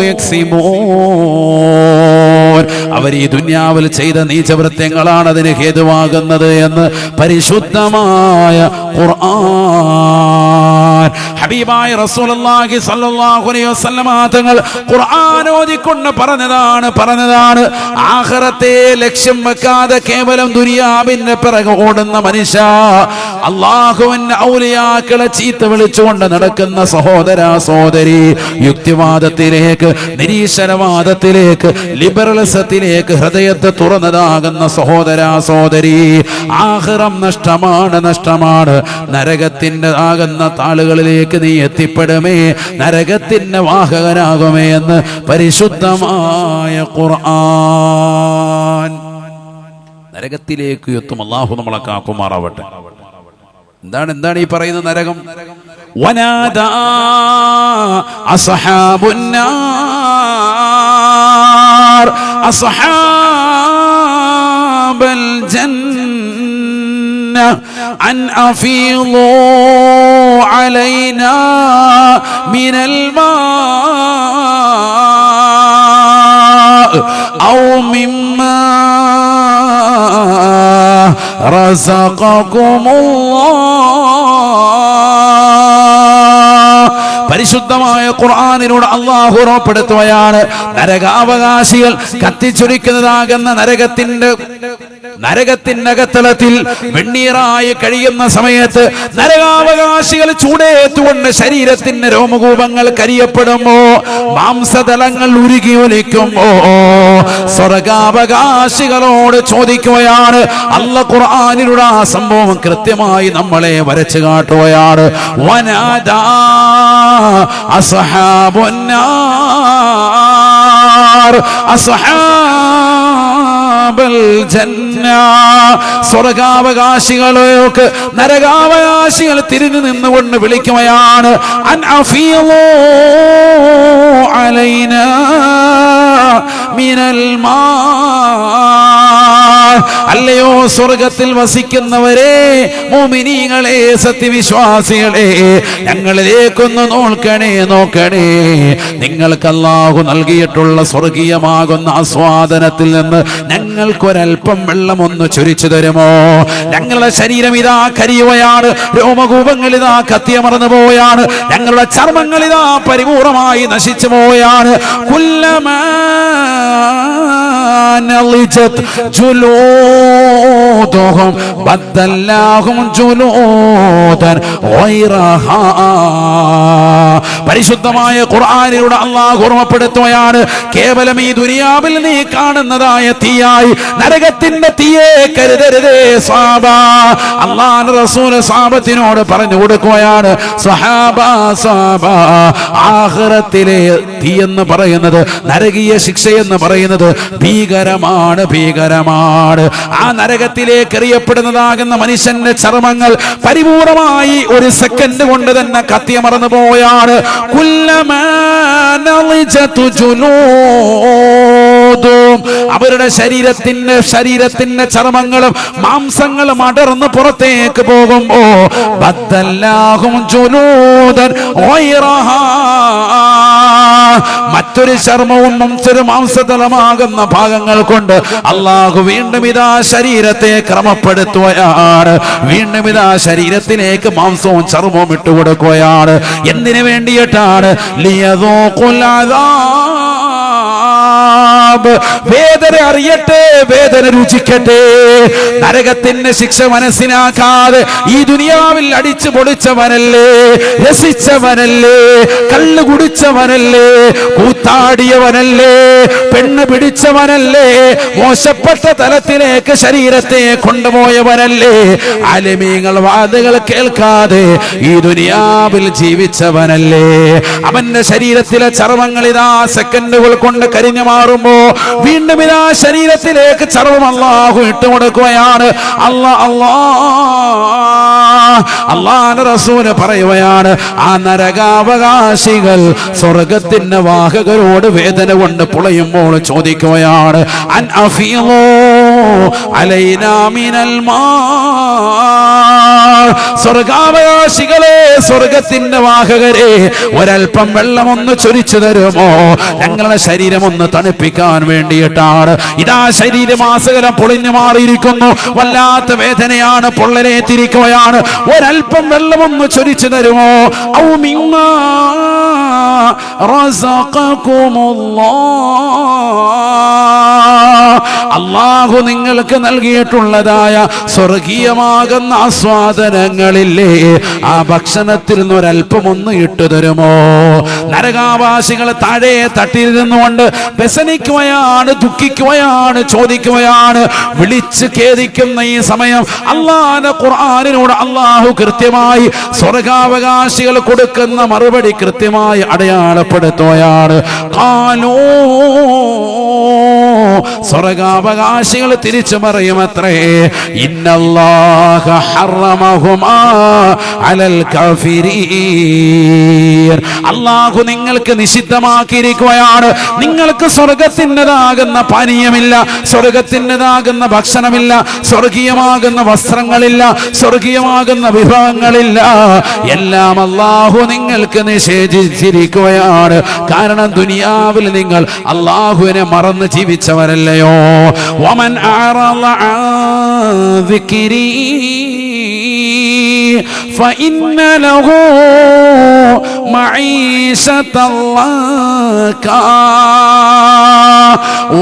യക്സിബൂൻ, അവർ ഈ ദുനിയാവിൽ ചെയ്ത നീചവൃത്യങ്ങളാണ് അതിന് ഹേതുവാകുന്നത് എന്ന് പരിശുദ്ധമായ ഖുർആൻ. ഹബീബായ റസൂലുള്ളാഹി സ്വല്ലല്ലാഹു അലൈഹി വസല്ലം തങ്ങൾ ഖുർആൻ ഓതിക്കൊണ്ട് പറഞ്ഞതാണ് ആഖിറത്തെ ലക്ഷ്യം വെക്കാതെ കേവലം ദുനിയാവിന്റെ പിറകെ ഓടുന്ന മനുഷ്യ, അല്ലാഹുവിന്റെ ഔലിയാക്കളെ ചീത്ത വിളിച്ചുകൊണ്ട് നടക്കുന്ന സഹോദര സഹോദരി, യുക്തിവാദത്തിലേക്ക്, നിരീശ്വരവാദത്തിലേക്ക്, ലിബറലിസത്തിലേക്ക് ഹൃദയത്തെ തുറന്നതാകുന്ന സഹോദര സഹോദരി, ആഖിറം നഷ്ടമാണ്, നഷ്ടമാണ്. നരകത്തിന്റെ ആകുന്ന താളുകളിലേക്ക് നീ എത്തിപ്പെടുമേ, നരകത്തിന്റെ വാഹകനാകുമേ എന്ന് പരിശുദ്ധമായ ഖുർആൻ. നരകത്തിലേക്ക് എത്തും. അല്ലാഹു നമ്മളെ കാക്കുമാറാവട്ടെ. എന്താണ് ഈ പറയുന്ന നരകം? വനാദാ അസ്ഹാബുന്നാർ അസ്ഹാബൽ ജന്ന അൻ അഫീളൂ അലൈനാ മിനൽ മാ ഔ മിമ്മാ പരിശുദ്ധമായ ഖുർആനിലൂടെ അല്ലാഹു ഉറപ്പെടുത്തുകയാണ്, നരകാവകാശികൾ കത്തിച്ചൊരിക്കുന്നതാകുന്ന നരകത്തിന്റെ അകത്തളത്തിൽ വെണ്ണീറായി കഴിയുന്ന സമയത്ത് നരകാവകാശികൾ ചൂടേറ്റുകൊണ്ട് ശരീരത്തിന്റെ രോമകൂപങ്ങൾ കരിയപ്പെടുമ്പോ, മാംസതലങ്ങൾ ഉരുകി ഒലിക്കുമ്പോ, സ്വർഗാവകാശികളോട് ചോദിക്കുകയാണ്. അല്ലാഹു ഖുർആനിലൂടെ ആ സംഭവം കൃത്യമായി നമ്മളെ വരച്ചു കാട്ടുകയാണ്. വനാദാ അസ്ഹാബുന്നാർ അസ്ഹാബൽ ജന്ന, സ്വർഗാവകാശികളൊക്കെ നരകാവകാശികൾ തിരിഞ്ഞു നിന്നുകൊണ്ട് വിളിക്കുകയാണ്. അൻ അഫീളൂ അലൈനാ മിനൽ മാ, അല്ലയോ സ്വർഗത്തിൽ വസിക്കുന്നവരെ, മുഅ്മിനീങ്ങളെ, സത്യവിശ്വാസികളെ, ഞങ്ങളിലേക്കൊന്ന് നോക്കണേ, നിങ്ങൾക്ക് അല്ലാഹു നൽകിയിട്ടുള്ള സ്വർഗീയമാകുന്ന ആസ്വാദനത്തിൽ നിന്ന് ഞങ്ങൾക്കൊരൽപ്പം വെള്ളം ഒന്ന് ചൊരിച്ചു തരുമോ? ഞങ്ങളുടെ ശരീരം ഇതാ കരിയുകയാണ്, രോമകൂപങ്ങൾ ഇതാ കത്തിയമർന്നു പോവുകയാണ്, ഞങ്ങളുടെ ചർമ്മങ്ങൾ ഇതാ പരിപൂർണമായി നശിച്ചു പോവുകയാണ്. കുല്ലമാ നളിജത് ജുലൂദുഹും ബദ്ദൽനാഹും ജുലൂദൻ ഗൈറഹാ. പരിശുദ്ധമായ ഖുർആനിലൂടെ അല്ലാഹു ഓർമ്മപ്പെടുത്തുകയാണ്, കേവലം ഈ ദുനിയാവിൽ നീ കാണുന്നതായ തീയായി നരകത്തിന്റെ തീയെ കരുതരുതേ സ്വഹാബ. അല്ലാഹുവിന്റെ റസൂൽ സ്വഹാബത്തിനോട് പറഞ്ഞു കൊടുക്കുകയാണ്, സ്വഹാബ ആഖിറത്തിലെ തീ എന്ന് പറയുന്നത്, നരകീയ ശിക്ഷ എന്ന് പറയുന്നത് ഭീകരമാണ്, ഭീകരമാണ്. ആ നരകത്തിലേക്ക് എറിയപ്പെടുന്നതാകുന്ന മനുഷ്യന്റെ ചർമ്മങ്ങൾ പരിപൂർണമായി ഒരു സെക്കൻഡ് കൊണ്ട് തന്നെ കത്തിയമറന്നു പോയാണ്. കുല്ലമാ നളിജതു ജുലൂദുഹും അവരുടെ ശരീരത്തിന്റെ ചർമ്മങ്ങളും മാംസങ്ങളും അടർന്ന് പുറത്തേക്ക് പോകുമ്പോ ബദ്ദല്ലാഹും ജുലൂദൻ ഗൈറഹാ, മറ്റൊരു ചർമ്മവും മറ്റൊരു മാംസതലമാകുന്ന ഭാഗങ്ങൾ കൊണ്ട് അള്ളാഹു വീണ്ടും ഇതാ ശരീരത്തെ ക്രമപ്പെടുത്തുകയാണ്. വീണ്ടും ഇതാ ശരീരത്തിലേക്ക് മാംസവും ചർമ്മവും ഇട്ടുകൊടുക്കുകയാണ്. എന്തിനു വേണ്ടിയിട്ടാണ്? ലിയദൂഖുൽ അദാബ്, വേദന അറിയട്ടെ, വേദന രുചിക്കട്ടെ. നരകത്തിന്റെ ശിക്ഷ മനസ്സിലാക്കാതെ ഈ ദുനിയാവിൽ അടിച്ചു പൊളിച്ചവനല്ലേ, രസിച്ചവനല്ലേ, കള്ളു കുടിച്ചവനല്ലേ, കൂത്താടിയവനല്ലേ, പെണ്ണ് പിടിച്ചവനല്ലേ, മോശപ്പെട്ട തലത്തിലേക്ക് ശരീരത്തെ കൊണ്ടുപോയവനല്ലേ, ആലിമീങ്ങൾ വാദങ്ങൾ കേൾക്കാതെ ഈ ദുനിയാവിൽ ജീവിച്ചവനല്ലേ. അവന്റെ ശരീരത്തിലെ ചർമ്മങ്ങൾ ഇതാ സെക്കൻഡുകൾ കൊണ്ട് കരിഞ്ഞു മാറുമ്പോ വീണ്ടും ഇതാ ശരീരത്തിലേക്ക് ചർമ്മം അല്ലാഹു ഇട്ടുകൊടുക്കുകയാണ്. അല്ലാഹുവിന്റെ റസൂല് പറയുകയാണ്, ആ നരകാവകാശികൾ സ്വർഗത്തിന്റെ വാഹകരോട് വേദന കൊണ്ട് പുളയുമ്പോൾ ചോദിക്കുകയാണ്, അൻ അഫീളൂ അലൈനാ മിനൽ മാ, സ്വർഗാവകാശികളെ, സ്വർഗത്തിന്റെ വാഹകരെ, ഒരൽപ്പം വെള്ളമൊന്ന് ചൊരിച്ചു തരുമോ? ഞങ്ങളുടെ ശരീരം ഒന്ന് തണുപ്പിക്കാൻ വേണ്ടിയിട്ടാണ്. ഇതാ ശരീരമാസകലം പൊളിഞ്ഞു മാറിയിരിക്കുന്നു, വല്ലാത്ത വേദനയാണ്, പൊള്ളലേറ്റിരിക്കുകയാണ്. ഒരൽപ്പം വെള്ളമൊന്ന് ചൊരിച്ചു തരുമോ? ഔ മിമ്മാ റസഖകുമുല്ലാഹ്, അല്ലാഹു നിങ്ങൾക്ക് നൽകിയിട്ടുള്ളതായ സ്വർഗീയമാകുന്ന ആസ്വാദനങ്ങളില്ലേ, ആ ഭക്ഷണത്തിൽ നിന്ന് ഒരൽപ്പം ഒന്ന് ഇട്ടു തരുമോ? നരകാവാസികൾ താഴെ തട്ടിയിരുന്നുകൊണ്ട് വ്യസനിക്കുകയാണ്, ദുഃഖിക്കുകയാണ്, ചോദിക്കുകയാണ്. വിളിച്ച് ഖേദിക്കുന്ന ഈ സമയം അല്ലാഹുവിന്റെ ഖുർആനിലൂടെ അല്ലാഹു കൃത്യമായി സ്വർഗാവകാശികൾ കൊടുക്കുന്ന മറുപടി കൃത്യമായി അടയാളപ്പെടുത്തുകയാണ്. ഖാലൂ, സ്വർഗാവകാശികൾ തിരിച്ചു പറയുമത്രേ, ഇന്നല്ലാഹ ഹറമഹുമാ അലൽ കാഫിരീൻ, അല്ലാഹു നിങ്ങൾക്ക് നിഷിദ്ധമാക്കിയിരിക്കുകയാണ്. നിങ്ങൾക്ക് സ്വർഗത്തിൻ്റെതാകുന്ന പാനീയമില്ല, സ്വർഗത്തിൻ്റെതാകുന്ന ഭക്ഷണമില്ല, സ്വർഗീയമാകുന്ന വസ്ത്രങ്ങളില്ല, സ്വർഗീയമാകുന്ന വിഭവങ്ങളില്ല. എല്ലാം അല്ലാഹു നിങ്ങൾക്ക് നിഷേധിച്ചിരിക്കുകയാണ്. കാരണം ദുനിയാവിൽ നിങ്ങൾ അല്ലാഹുവിനെ മറന്ന് ജീവിച്ചവരല്ലയോ. വമൻ അഅറള അൻ ദിക്രി ഫഇന്ന ലഹു മഈശതൻ ളകാ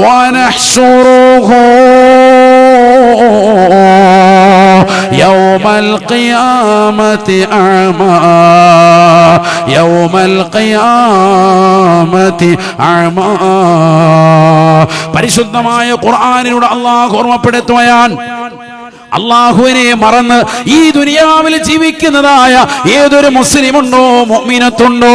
വനഹ്ശുറുഹു യൗമൽ ഖിയാമത്തി അഅമാ, യൗമൽ ഖിയാമത്തി അഅമാ. പരിശുദ്ധമായ ഖുർആനിലൂടെ അല്ലാഹു ഓർമ്മപ്പെടുത്തുകയാണ്, അള്ളാഹുവിനെ മറന്ന് ഈ ദുനിയാവിൽ ജീവിക്കുന്നതായ ഏതൊരു മുസ്ലിമുണ്ടോ, മുഅ്മിനത്തുണ്ടോ,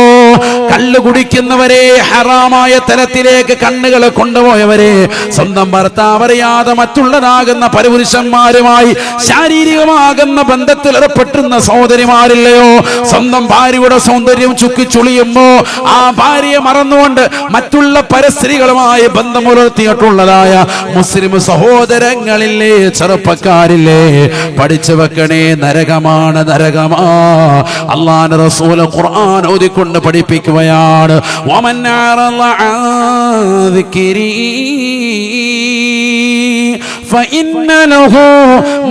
കള്ളു കുടിക്കുന്നവരെ, ഹറാമായ തലത്തിലേക്ക് കണ്ണുകളെ കൊണ്ടുപോയവരെ, സ്വന്തം ഭർത്താവ് അറിയാതെ മറ്റുള്ളതാകുന്ന പരപുരുഷന്മാരുമായി ശാരീരികമാകുന്ന ബന്ധത്തിൽ ഏർപ്പെട്ടുന്ന സഹോദരിമാരില്ലയോ, സ്വന്തം ഭാര്യയുടെ സൗന്ദര്യം ചുക്കിച്ചുളിയുമ്പോ ആ ഭാര്യയെ മറന്നുകൊണ്ട് മറ്റുള്ള പരസ്ത്രീകളുമായി ബന്ധം പുലർത്തിയിട്ടുള്ളതായ മുസ്ലിം സഹോദരങ്ങളില്ലേ, ചെറുപ്പക്കാരില്ലേ, പഠിച്ചു വെക്കണേ, നരകമാണ്, നരകമാ. അല്ലാഹുവിന്റെ റസൂൽ ഖുർആൻ ഓതിക്കൊണ്ട് പഠിപ്പിക്കുകയാണ്, വമൻ അഅറള അൻ ദിക്രി ഫഇന്ന ലഹു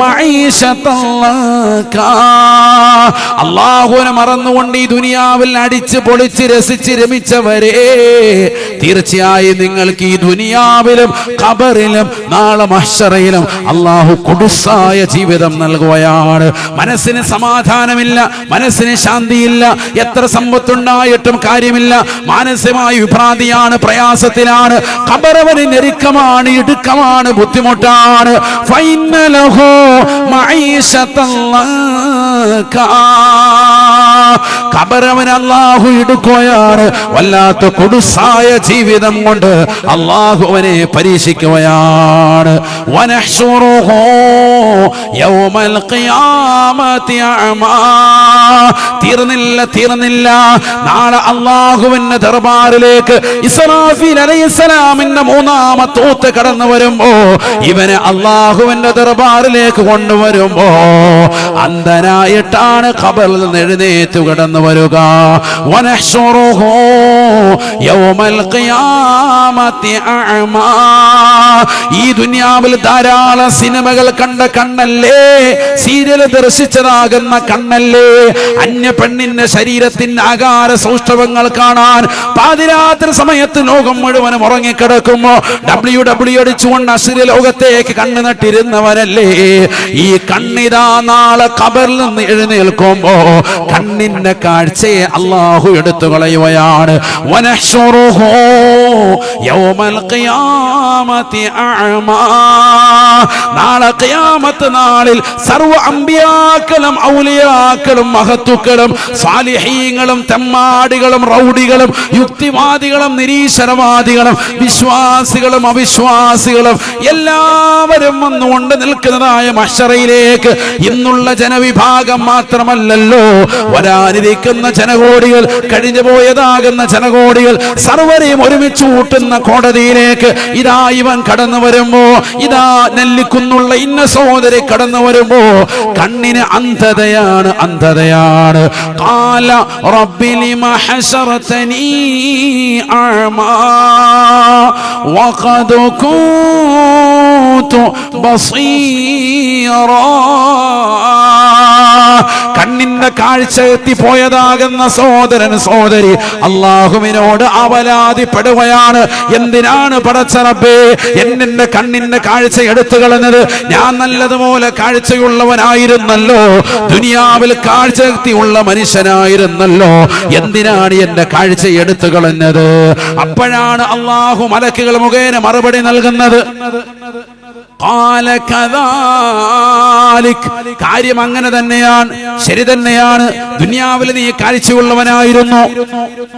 മഈശതൻ ളകാ. അല്ലാഹുവിനെ മറന്നുകൊണ്ട് ഈ ദുനിയാവിൽ അടിച്ച് പൊളിച്ച് രസിച്ച് രമിച്ചവരെ, തീർച്ചയായും നിങ്ങൾക്ക് ഈ ദുനിയാവിലും ഖബറിലും നാളെ മഹ്ശറയിലും അല്ലാഹു കുടുസായ ജീവിതം നൽകുകയാണ്. മനസ്സിന് സമാധാനമില്ല, മനസ്സിന് ശാന്തിയില്ല, എത്ര സമ്പത്തുണ്ടായിട്ടും കാര്യമില്ല, മാനസികമായ വിഭ്രാന്തിയാണ്, പ്രയാസത്തിലാണ്. ഖബറവന് ഞെരുക്കമാണ്, ഇടുക്കമാണ്, ബുദ്ധിമുട്ടാണ്. പറയുകയാണ് ഫൈന ലഹു മഈശതല്ലക ഖബറവൻ അല്ലാഹു എടുക്കുകയാണ് വല്ലാത്ത കൊടുസായ ജീവിതം കൊണ്ട് അല്ലാഹു അവനെ പരീക്ഷിക്കുകയാണ് വനഹ്ശുറുഹു യൗമൽ ഖിയാമത്തി അഅമാ തീർന്നില്ല നാളെ അല്ലാഹുവിന്റെ ദർബാറിലേക്ക് ഇസ്രാഫീൽ അലൈഹിസ്സലാമിന്റെ മൂന്നാമത്തെ ഊത്ത് കടന്നു വരുമ്പോ ഇവനെ അല്ലാഹുവിന്റെ ദർബാറിലേക്ക് കൊണ്ടുവരുമ്പോ അന്ധനായിട്ടാണ് ഖബറിൽ നിന്ന് എഴുന്നേറ്റ് കടന്നു വരിക വനഹ്ശുറുഹു യൗമൽ ഖിയാമത്തി അഅമാ ഈ ദുനിയാവിൽ ധാരാളം സിനിമകൾ കണ്ട കണ്ണല്ലേ, സീരിയൽ ദർശിച്ചതാകുന്ന കണ്ണല്ലേ, അന്യ പെണ്ണിന്റെ ശരീരത്തിന്റെ ആകാര സൗഷ്ഠവങ്ങൾ കാണാൻ പാതിരാത്രി സമയത്ത് ലോകം മുഴുവനും ഉറങ്ങിക്കിടക്കുമ്പോ ഡബ്ല്യു അടിച്ചുകൊണ്ട് അശ്ലീല ലോകത്തേക്ക് കണ്ണു നട്ടിരുന്നവരല്ലേ. ഈ കണ്ണിതാ നാളെ ഖബറിൽ നിന്ന് എഴുന്നേൽക്കുമ്പോ കണ്ണിന്റെ കാഴ്ചയെ അല്ലാഹു എടുത്തു കളയുകയാണ്. വനഹ്ശുറുഹു യൗമൽ ഖിയാമത്തി അഅമാ നാളെ ഖിയാമത്ത് നാളിൽ സർവ്വ അമ്പിയാക്കളും ഔലിയാക്കളും മഹത്തുക്കളും സാലിഹീങ്ങളും തെമ്മാടികളും റൗഡികളും യുക്തിവാദികളും നിരീശ്വരവാദികളും വിശ്വാസികളും അവിശ്വാസികളും എല്ലാവരും വന്നുകൊണ്ട് നിൽക്കുന്നതായ മഹ്ശറയിലേക്ക് ഇന്നുള്ള ജനവിഭാഗം മാത്രമല്ലല്ലോ, വരാനിരിക്കുന്ന ജനകോടികൾ, കഴിഞ്ഞു പോയതാകുന്ന ജനകോടികൾ സർവരെയും ഒരുമിച്ച് കൂട്ടുന്ന കോടതിയിലേക്ക് ഇതാ ഇവൻ കടന്നു വരുമ്പോ, ഇതാ നെല്ലിക്കുന്നുള്ള ഇന്ന സഹോദരി കടന്നു വരുമ്പോ കണ്ണിന് അന്ധതയാണ്. ഖാല റബ്ബി ലിമ ഹശറതനീ അഅമാ വഖദ് കുന്തു ബസീറാ കണ്ണിന്റെ കാഴ്ച എത്തിപ്പോയതാകുന്ന സഹോദരൻ സഹോദരി അല്ലാഹുവിനോട് അവലാതിപ്പെടുകയാണ്. എന്തിനാണ് പടച്ച റബ്ബേ എന്നെ കണ്ണിന്റെ കാഴ്ച എടുത്തു കളഞ്ഞത്? ഞാൻ നല്ലതുപോലെ കാഴ്ചയുള്ളവനായിരുന്നല്ലോ, ദുനിയാവിൽ കാഴ്ചശക്തിയുള്ള മനുഷ്യനായിരുന്നല്ലോ, എന്തിനാണ് എന്റെ കാഴ്ച എടുത്തു കളഞ്ഞത്? അപ്പോഴാണ് അല്ലാഹു മലക്കുകൾ മുഖേന മറുപടി നൽകുന്നത്. കാര്യം അങ്ങനെ തന്നെയാണ്, ശരി തന്നെയാണ്. ദുനിയാവിൽ നീ കാഴ്ചയുള്ളവനായിരുന്നു,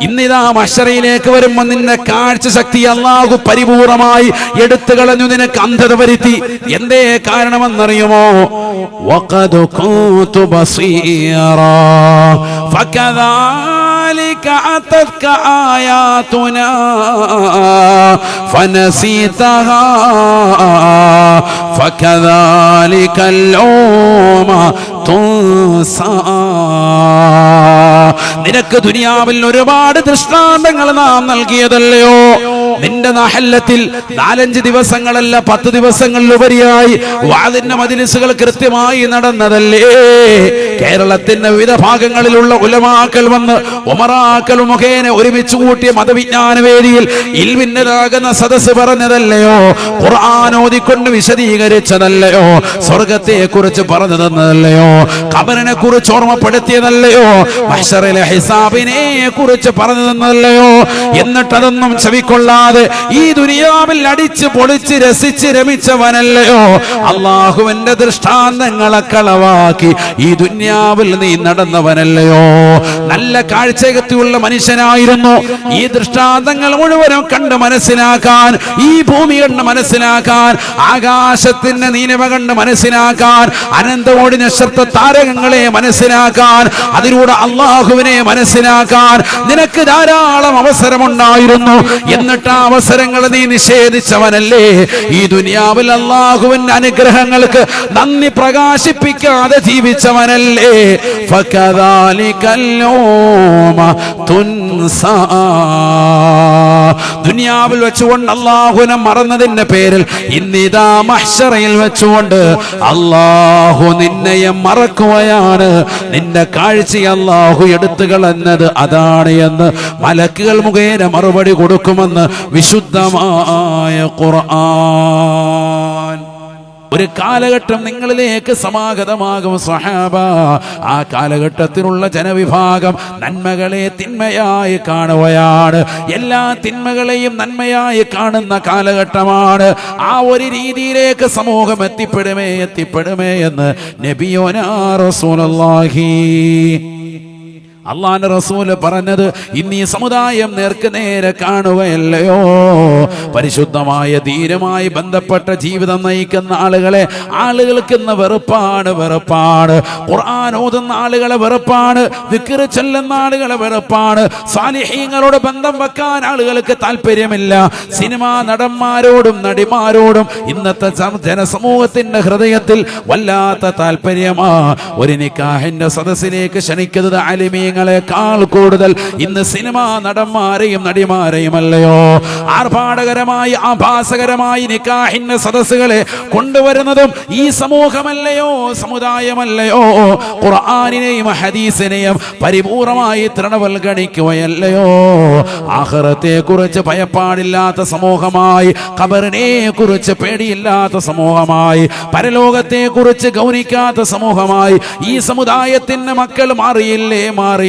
ഇന്നിതാ മഹ്ശറയിലേക്ക് വരുമ്പോൾ നിന്റെ കാഴ്ച ശക്തി അല്ലാഹു പരിപൂർണമായി എടുത്തു കളഞ്ഞു, നിനക്ക് അന്ധത വരുത്തി. എന്തേ കാരണമെന്നറിയുമോ? വഖദ് കുന്തു ബസീറാ ഫകദാലിക അതത്ക ആയാതുനാ ഫനസീതഹാ فكذلك اليوم تنسى നിനക്ക് ദുനിയാവിൽ ഒരുപാട് ദൃഷ്ടാന്തങ്ങൾ നാം നൽകിയതല്ലയോ? നിന്റെ നാഹല്ലത്തിൽ 4-5 ദിവസങ്ങളല്ല 10 ദിവസങ്ങളിലുപരിയായി വാദിന്റെ മജ്‌ലിസുകൾ കൃത്യമായി നടന്നതല്ലേ? കേരളത്തിന്റെ വിവിധ ഭാഗങ്ങളിലുള്ള ഉലമാക്കൾ വന്ന് ഉമറാക്കൾ മുഖേന ഒരുമിച്ച് കൂട്ടിയ മതവിജ്ഞാന വേദിയിൽ ഇൽമിന്നതാകുന്ന സദസ്സ് പറഞ്ഞതല്ലയോ? ഖുർആൻ ഓതിക്കൊണ്ട് വിശദീകരിച്ചതല്ലയോ? സ്വർഗത്തെ കുറിച്ച് പറഞ്ഞു തന്നതല്ലയോ? ഖബറിനെ കുറിച്ച് ഓർമ്മപ്പെടുത്തിയതല്ലയോ? മഹ്ശറിലെ ഹിസാബിനെ കുറിച്ച് പറഞ്ഞു തന്നതല്ലയോ? എന്നിട്ടതൊന്നും ചെവിക്കൊള്ളാതെ ഈ ദുനിയാവിൽ അടിച്ച് പൊളിച്ച് രസിച്ച് രമിച്ചവനല്ലയോ? അല്ലാഹുവിന്റെ ദൃഷ്ടാന്തങ്ങളെ കളവാക്കി ഈ ദുനിയാവിൽ നീ നടന്നവനല്ലയോ? നല്ല കാഴ്ചകത്തിയുള്ള മനുഷ്യനായിരുന്നു. ഈ ദൃഷ്ടാന്തങ്ങൾ മുഴുവനും കണ്ട് മനസ്സിലാക്കാൻ, ഈ ഭൂമി കണ്ട് മനസ്സിലാക്കാൻ, ആകാശത്തിന്റെ നീലിമ കണ്ട് മനസ്സിലാക്കാൻ, അനന്തകോടി നക്ഷത്ര താരകങ്ങളെ മനസ്സിലാക്കാൻ, അതിലൂടെ അല്ലാഹുവിനെ മനസ്സിലാക്കാൻ നിനക്ക് ധാരാളം അവസരമുണ്ടായിരുന്നു. എന്നിട്ട് ആ അവസരങ്ങൾ നീ നിഷേധിച്ചവനല്ലേ? ഈ ദുനിയാവിൽ അല്ലാഹുവിന്റെ അനുഗ്രഹങ്ങൾക്ക് നന്ദി പ്രകാശിപ്പിക്കാതെ ജീവിച്ചവനല്ലേ? ഫകദാലികൽ യൗമ തുൻസാ ദുനിയാവിൽ വെച്ചുകൊണ്ട് അല്ലാഹുവിനെ മറന്നതിന്റെ പേരിൽ ഇന്നിതാ മഹ്ശറയിൽ വെച്ചുകൊണ്ട് അല്ലാഹു നിന്നെ മറക്കുകയാണ്. നിന്റെ കാഴ്ച അല്ലാഹു എടുത്തു കളഞ്ഞത് അതാണ് എന്ന് മലക്കുകൾ മുഖേന മറുപടി കൊടുക്കുമെന്ന് വിശുദ്ധമായ ഖുർആൻ. ഒരു കാലഘട്ടം നിങ്ങളിലേക്ക് സമാഗതമാകും സ്വഹാബ. ആ കാലഘട്ടത്തിലുള്ള ജനവിഭാഗം നന്മകളെ തിന്മയായി കാണുകയാണ്. എല്ലാ തിന്മകളെയും നന്മയായി കാണുന്ന കാലഘട്ടമാണ്. ആ ഒരു രീതിയിലേക്ക് സമൂഹം എത്തിപ്പെടുമേ എന്ന് നബിയോനാ റസൂലുള്ളാഹി അള്ളാന്റെ റസൂല് പറഞ്ഞത് ഇന്നീ സമുദായം നേർക്ക് നേരെ കാണുകയല്ലയോ. പരിശുദ്ധമായ ധീരമായി ബന്ധപ്പെട്ട ജീവിതം നയിക്കുന്ന ആളുകൾക്ക് ഇന്ന് വെറുപ്പാണ്. ഖുർആൻ ഓതുന്ന ആളുകളെ വെറുപ്പാണ്. ദിക്ർ ചൊല്ലുന്ന ആളുകളെ വെറുപ്പാണ്. സാലിഹീങ്ങളോട് ബന്ധം വെക്കാൻ ആളുകൾക്ക് താല്പര്യമില്ല. സിനിമാ നടന്മാരോടും നടിമാരോടും ഇന്നത്തെ ജനസമൂഹത്തിന്റെ ഹൃദയത്തിൽ വല്ലാത്ത താല്പര്യമാ. ഒരു നിക്കാഹിന്റെ സദസ്സിലേക്ക് ക്ഷണിക്കുന്നത് ആലിമീങ്ങളെക്കാൾ കൂടുതൽ ഇന്ന് സിനിമാ നടന്മാരെയും നടിമാരെയും അല്ലയോ. ആർഭാടകരമായി ആഭാസകരമായി നിക്കാഹിന്റെ സദസ്സുകളെ കൊണ്ടുവരുന്നതും ഈ സമൂഹമല്ലയോ, സമുദായമല്ലയോ. ഖുർആനിനെയും ഹദീസിനെയും പരിപൂർണമായി തൃണവൽഗണിക്കുകയല്ലയോ. ആഖിറത്തെ കുറിച്ച് ഭയപ്പാടില്ലാത്ത സമൂഹമായി, ഖബറിനെ കുറിച്ച് പേടിയില്ലാത്ത സമൂഹമായി, പരലോകത്തെ കുറിച്ച് ഗൗനിക്കാത്ത സമൂഹമായി ഈ സമുദായത്തിന്റെ മക്കൾ മാറിയില്ലേ.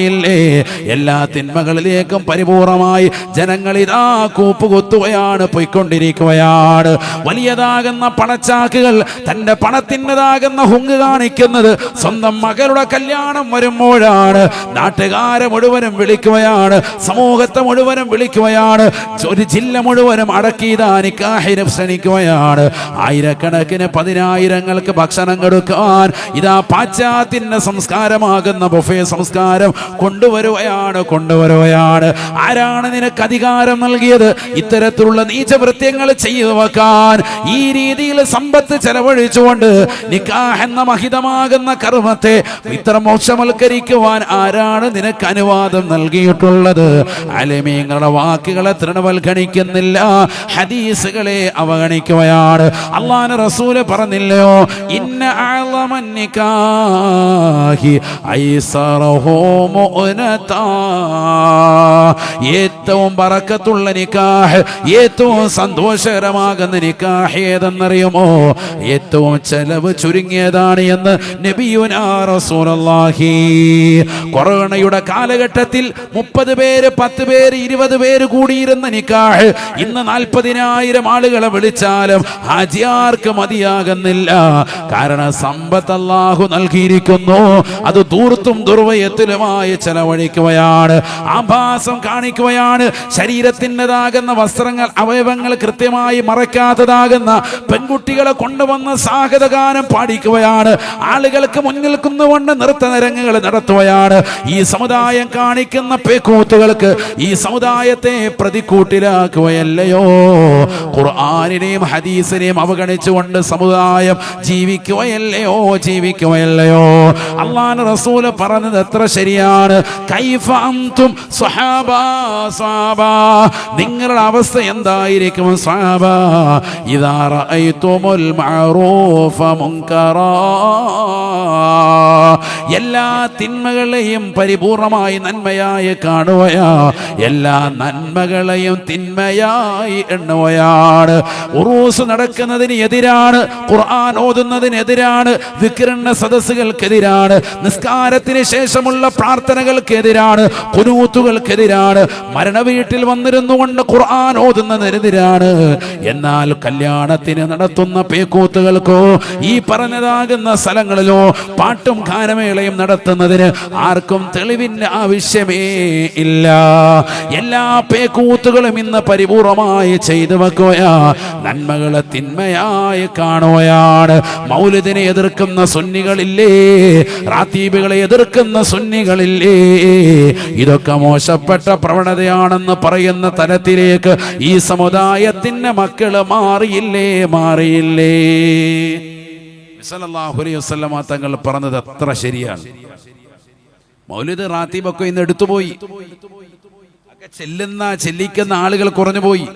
എല്ലാ തിന്മകളിലേക്കും പരിപൂർണമായി ജനങ്ങൾ ഇതാ കൂപ്പുകുത്തുകയാണ്, പോയിക്കൊണ്ടിരിക്കുകയാണ്. വലിയതാകുന്ന പണച്ചാക്കുകൾ, തന്റെ പണത്തിൻ്റെതാകുന്ന ഹുങ്ക് കാണിക്കുന്നത് സ്വന്തം മകളുടെ കല്യാണം വരുമ്പോഴാണ്. നാട്ടുകാരെ മുഴുവനും വിളിക്കുകയാണ്, സമൂഹത്തെ മുഴുവനും വിളിക്കുകയാണ്, ഒരു ജില്ല മുഴുവനും അടക്കിയതാ നിക്കാഹിന് ക്ഷണിക്കുകയാണ്. ആയിരക്കണക്കിന് പതിനായിരങ്ങൾക്ക് ഭക്ഷണം കൊടുക്കാൻ ഇതാ പാശ്ചാത്യന്റെ സംസ്കാരമാകുന്ന ബുഫേ സംസ്കാരം കൊണ്ടുവരുകയാണ്. ആരാണ് നിനക്ക് അധികാരം നൽകിയത് ഇത്തരത്തിലുള്ള നീചവൃത്യങ്ങൾ ചെയ്തു വെക്കാൻ? ഈ രീതിയിൽ സമ്പത്ത് ചെലവഴിച്ചുകൊണ്ട് നിക്കാഹ് എന്ന മഹിതമാകുന്ന കർമ്മത്തെ ഇത്ര മോശവൽക്കരിക്കുവാൻ ആരാണ് നിനക്ക് അനുവാദം നൽകിയിട്ടുള്ളത്? ആലിമീങ്ങളുടെ വാക്കുകളെ തൃണവൽഗണിക്കുന്നില്ല, ഹദീസുകളെ അവഗണിക്കുകയാണ്. അല്ലാഹുവിന്റെ റസൂല് പറഞ്ഞില്ലയോ, ഇന്ന അഅ്ളമൻ നിക്കാഹി ഐസറഹു മുഅനതാ. ഏറ്റവും ബറക്കത്തുള്ള നിക്കാഹ്, ഏറ്റവും സന്തോഷകരമാകുന്ന നിക്കാഹ് ഏതെന്നറിയുമോ? ഏറ്റവും ചെലവ് ചുരുങ്ങിയതാണ് എന്ന് നബിയുനാ റസൂലുള്ളാഹി. കൊറോണയുടെ കാലഘട്ടത്തിൽ 30 പേര്, 10 പേര്, 20 പേര് കൂടിയിരുന്ന നിക്കാഹ് ഇന്ന് 40,000 ആളുകളെ വിളിച്ചാലും ഹാജിയാർക്ക് മതിയാകുന്നില്ല. കാരണം സമ്പത്ത് അല്ലാഹു നൽകിയിരിക്കുന്നു, അത് ദൂർത്തും ദുർവ്വയത്തിലുമായി ചെലവഴിക്കുകയാണ്, ആഭാസം കാണിക്കുകയാണ്. ശരീരത്തിൻ്റെതാകുന്ന വസ്ത്രങ്ങൾ, അവയവങ്ങൾ കൃത്യമായി മറയ്ക്കാത്തതാകുന്ന പെൺകുട്ടികളെ കൊണ്ടുവന്ന് സാഹതഗാനം പാടിക്കുകയാണ്. ആളുകൾക്ക് മുന്നിൽ കുന്നുകൊണ്ട് നൃത്തനിരങ്ങുകൾ നടത്തുകയാണ്. ഈ സമുദായം കാണിക്കുന്ന പേക്കൂത്തുകൾക്ക് ഈ സമുദായത്തെ പ്രതിക്കൂട്ടിലാക്കുകയല്ലയോ. ഖുർആനിനെയും ഹദീസിനെയും അവഗണിച്ചുകൊണ്ട് സമുദായം ജീവിക്കുകയല്ലയോ. അല്ലാഹുവിന്റെ റസൂൽ പറഞ്ഞത് എത്ര ശരിയാണ്. കൈഫ അൻതും സ്വഹാബാ, നിങ്ങളുടെ അവസ്ഥ എന്തായിരിക്കും സ്വഹാബാ? ഇദാ റഅയ്തുമുൽ മഅറൂഫ മുൻകറാ. എല്ലാ തിന്മകളെയും പരിപൂർണമായി നന്മയായി കാണുകയാ, എല്ലാ നന്മകളെയും തിന്മയായി എണ്ണുകയാണ്. ഉറൂസ് നടക്കുന്നതിന് എതിരാണ്, ഖുർആൻ ഓതുന്നതിനെതിരാണ്, ദിക്റിന്റെ സദസ്സുകൾക്കെതിരാണ്, നിസ്കാരത്തിന് ശേഷമുള്ള പ്രാർത്ഥനകൾക്കെതിരാണ്, ഖുനൂത്തുകൾക്കെതിരാണ്, മരണ വീട്ടിൽ വന്നിരുന്നു കൊണ്ട് ഖുർആൻ ഓതുന്നതിനെതിരാണ്. എന്നാൽ കല്യാണത്തിന് നടത്തുന്ന പേക്കൂത്തുകൾക്കോ ഈ പറഞ്ഞതാകുന്ന സ്ഥലങ്ങളിലോ പാട്ടും ഗാനമേളയും നടത്തുന്നതിന് ആർക്കും തെളിവിന്റെ ആവശ്യമേ ഇല്ല. എല്ലാ പേക്കൂത്തുകളും ഇന്ന് പരിപൂർണമായി ചെയ്തു വെക്കുകയാ, നന്മകളെ തിന്മയായി കാണുകയാണ്. മൗലിദിനെ എതിർക്കുന്ന സുന്നികളില്ലേ, റാത്തീബുകളെ എതിർക്കുന്ന സുന്നികളില്ലേ, ഇതൊക്കെ മോശപ്പെട്ട പ്രവണതയാണെന്ന് പറയുന്ന തലത്തിലേക്ക് ഈ സമുദായത്തിന്റെ മക്കള് മാറിയില്ലേ. സല്ലല്ലാഹു അലൈഹി വസല്ലമ തങ്ങൾ പറഞ്ഞത് അത്ര ശരിയാണ്. മൗലിദ് റാത്തീബൊക്കെ ഇന്ന് എടുത്തുപോയി, ചെല്ലിക്കുന്ന ആളുകൾ കുറഞ്ഞുപോയി.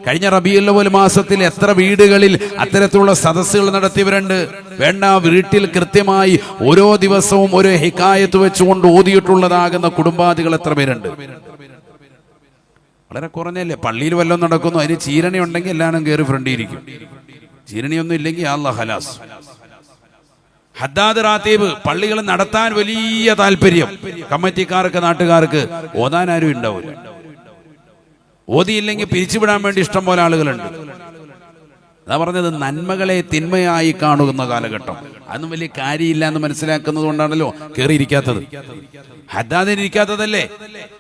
കഴിഞ്ഞ റബീഉൽ അവ്വൽ മാസത്തിൽ എത്ര വീടുകളിൽ അത്തരത്തിലുള്ള സദസ്സുകൾ നടത്തിയവരുണ്ട്. വേണ്ട, വീട്ടിൽ കൃത്യമായി ഓരോ ദിവസവും ഒരു ഹിക്കായത്ത് വെച്ചുകൊണ്ട് ഓതിയിട്ടുള്ളതാകുന്ന കുടുംബാദികൾ എത്ര പേരുണ്ട്? വളരെ കുറഞ്ഞല്ലേ. പള്ളിയിൽ വല്ലതും നടക്കുന്നു, അതിന് ചീരണി ഉണ്ടെങ്കിൽ എല്ലാവരും കയറി ഫ്രണ്ടിയിരിക്കും. ജീരണിയൊന്നും ഇല്ലെങ്കിൽ അല്ലാഹ് ഖലാസ്. ഹദ്ദാദ് റാത്തീബ് പള്ളികൾ നടത്താൻ വലിയ താല്പര്യം, കമ്മിറ്റിക്കാർക്ക് നാട്ടുകാർക്ക്, ഓതാൻ ആരും ഉണ്ടാവില്ല. ഓതിയില്ലെങ്കിൽ പിരിച്ചുവിടാൻ വേണ്ടി ഇഷ്ടം പോലെ ആളുകളുണ്ട്. അതാ പറഞ്ഞത്, നന്മകളെ തിന്മയായി കാണുന്ന കാലഘട്ടം. അതൊന്നും വലിയ കാര്യമില്ല എന്ന് മനസ്സിലാക്കുന്നത് കൊണ്ടാണല്ലോ കയറിയിരിക്കാത്തത്. ഹദ്ദാദിന് ഇരിക്കാത്തതല്ലേ,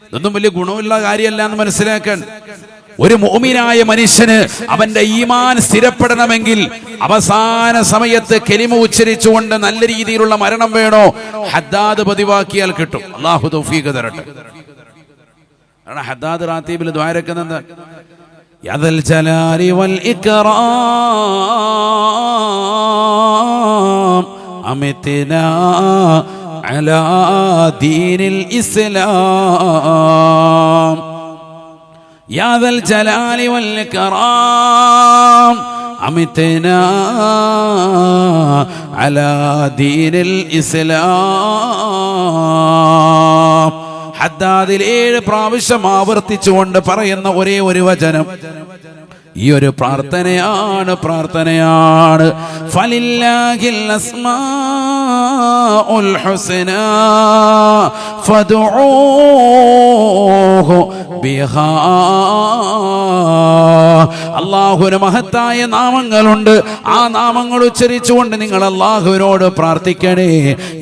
ഇതൊന്നും വലിയ ഗുണമുള്ള കാര്യമല്ല എന്ന് മനസ്സിലാക്കാൻ. ഒരു മുഅ്മിനായ മനുഷ്യന് അവന്റെ ഈമാൻ സ്ഥിരപ്പെടണമെങ്കിൽ അവസാന സമയത്ത് കലിമ ഉച്ചരിച്ചുകൊണ്ട് നല്ല രീതിയിലുള്ള മരണം വേണോ, ഹദ്ദാദ് പതിവാക്കിയാൽ കിട്ടും. അല്ലാഹു തൗഫീഖ് തരട്ടെ. ഹദ്ദാദ് റാത്തീബിൽ ദ്വാരക്കുന്നത് യദൽ ജലാലി വൽ ഇക്റാം അമിത്നാ അലാ ദീനിൽ ഇസ്ലാം. യദൽ ജലാലി വൽ ഇക്റാം അമിത്നാ അലാ ദീനിൽ ഇസ്ലാം. ഹദ്ദാദിൽ 7 പ്രാവശ്യം ആവർത്തിച്ചുകൊണ്ട് പറയുന്ന ഒരേ ഒരു വചനം ഈ ഒരു പ്രാർത്ഥനയാണ്. ഫലില്ലാഹിൽ അസ്മാഉൽ ഹുസ്നാ ഫദ്ഉഹു ബിഹാ. അല്ലാഹുവിന് മഹത്തായ നാമങ്ങളുണ്ട്. ആ നാമങ്ങൾ ഉച്ചരിച്ചുകൊണ്ട് നിങ്ങൾ അല്ലാഹുവിനോട് പ്രാർത്ഥിക്കണേ.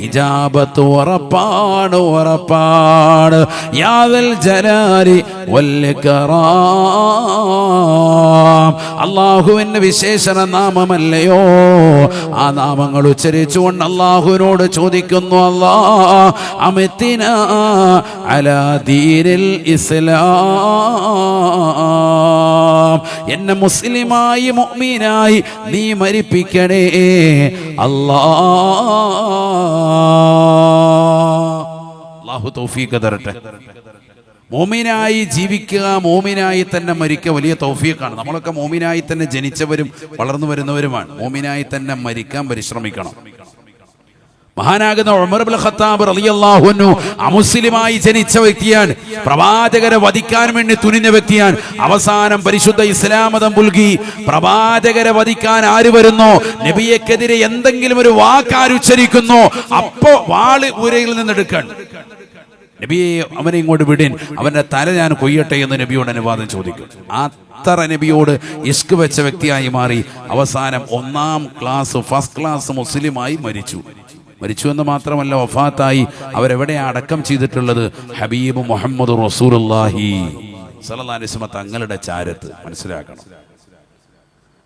ഇജാബത്ത് ഉറപ്പാണ്, ഉറപ്പാണ്. യാ ദൽ ജലാലി വൽ ഇക്റാം, അല്ലാഹുവിന്റെ വിശേഷണ നാമമല്ലയോ? ആ നാമങ്ങൾ ഉച്ചരിച്ചുകൊണ്ട് അല്ലാഹുവിനോട് ചോദിക്കുന്നു, അല്ലാഹ് അമിത്നാ അലാ ദീനിൽ ഇസ്ലാം, എന്നെ മുസ്ലിമായി മുഅ്മിനായി നീ മരിപ്പിക്കണേ അല്ലാഹു തൗഫീഖ് തരട്ടെ. മോമിനായി ജീവിക്കുക, മോമിനായി തന്നെ മരിക്കുക വലിയ തൗഫീഖാണ്. നമ്മളൊക്കെ മോമിനായി തന്നെ ജനിച്ചവരും വളർന്നു വരുന്നവരുമാണ്. മോമിനായി തന്നെ മരിക്കാൻ പരിശ്രമിക്കണം. മഹാനാകുന്ന ഉമർ ഇബ്നുൽ ഖത്താബ് റളിയല്ലാഹു അൻഹു അമുസ്ലിമായി ജനിച്ച വ്യക്തിയാണ്. പ്രവാചകരെ വധിക്കാൻ വേണ്ടി തുനിഞ്ഞ വ്യക്തിയാണ്. അവസാനം പരിശുദ്ധ ഇസ്ലാം മതം പുൽകി. പ്രവാചകരെ വധിക്കാൻ ആര് വരുന്നോ, നബിയെക്കെതിരെ എന്തെങ്കിലും ഒരു വാക്കാരുച്ചരിക്കുന്നോ, അപ്പോ വാള് ഉരയിൽ നിന്നെടുക്കാൻ, നബിയെ അവനെ ഇങ്ങോട്ട് വിടിൻ, അവന്റെ തല ഞാൻ കൊയ്യട്ടെ എന്ന് നബിയോട് അനുവാദം ചോദിക്കും. അത്ര നബിയോട് ഇഷ്ക് വെച്ച വ്യക്തിയായി മാറി. അവസാനം ഫസ്റ്റ് ക്ലാസ് മുസ്ലിമായി മരിച്ചു എന്ന് മാത്രമല്ല, വഫാത്തായി. അവരെവിടെയാണ് അടക്കം ചെയ്തിട്ടുള്ളത്? ഹബീബ് മുഹമ്മദ് റസൂലുള്ളാഹി സ്വല്ലല്ലാഹു അലൈഹി വസല്ലം തങ്ങളുടെ ചാരത്ത്. മനസ്സിലാക്കണം.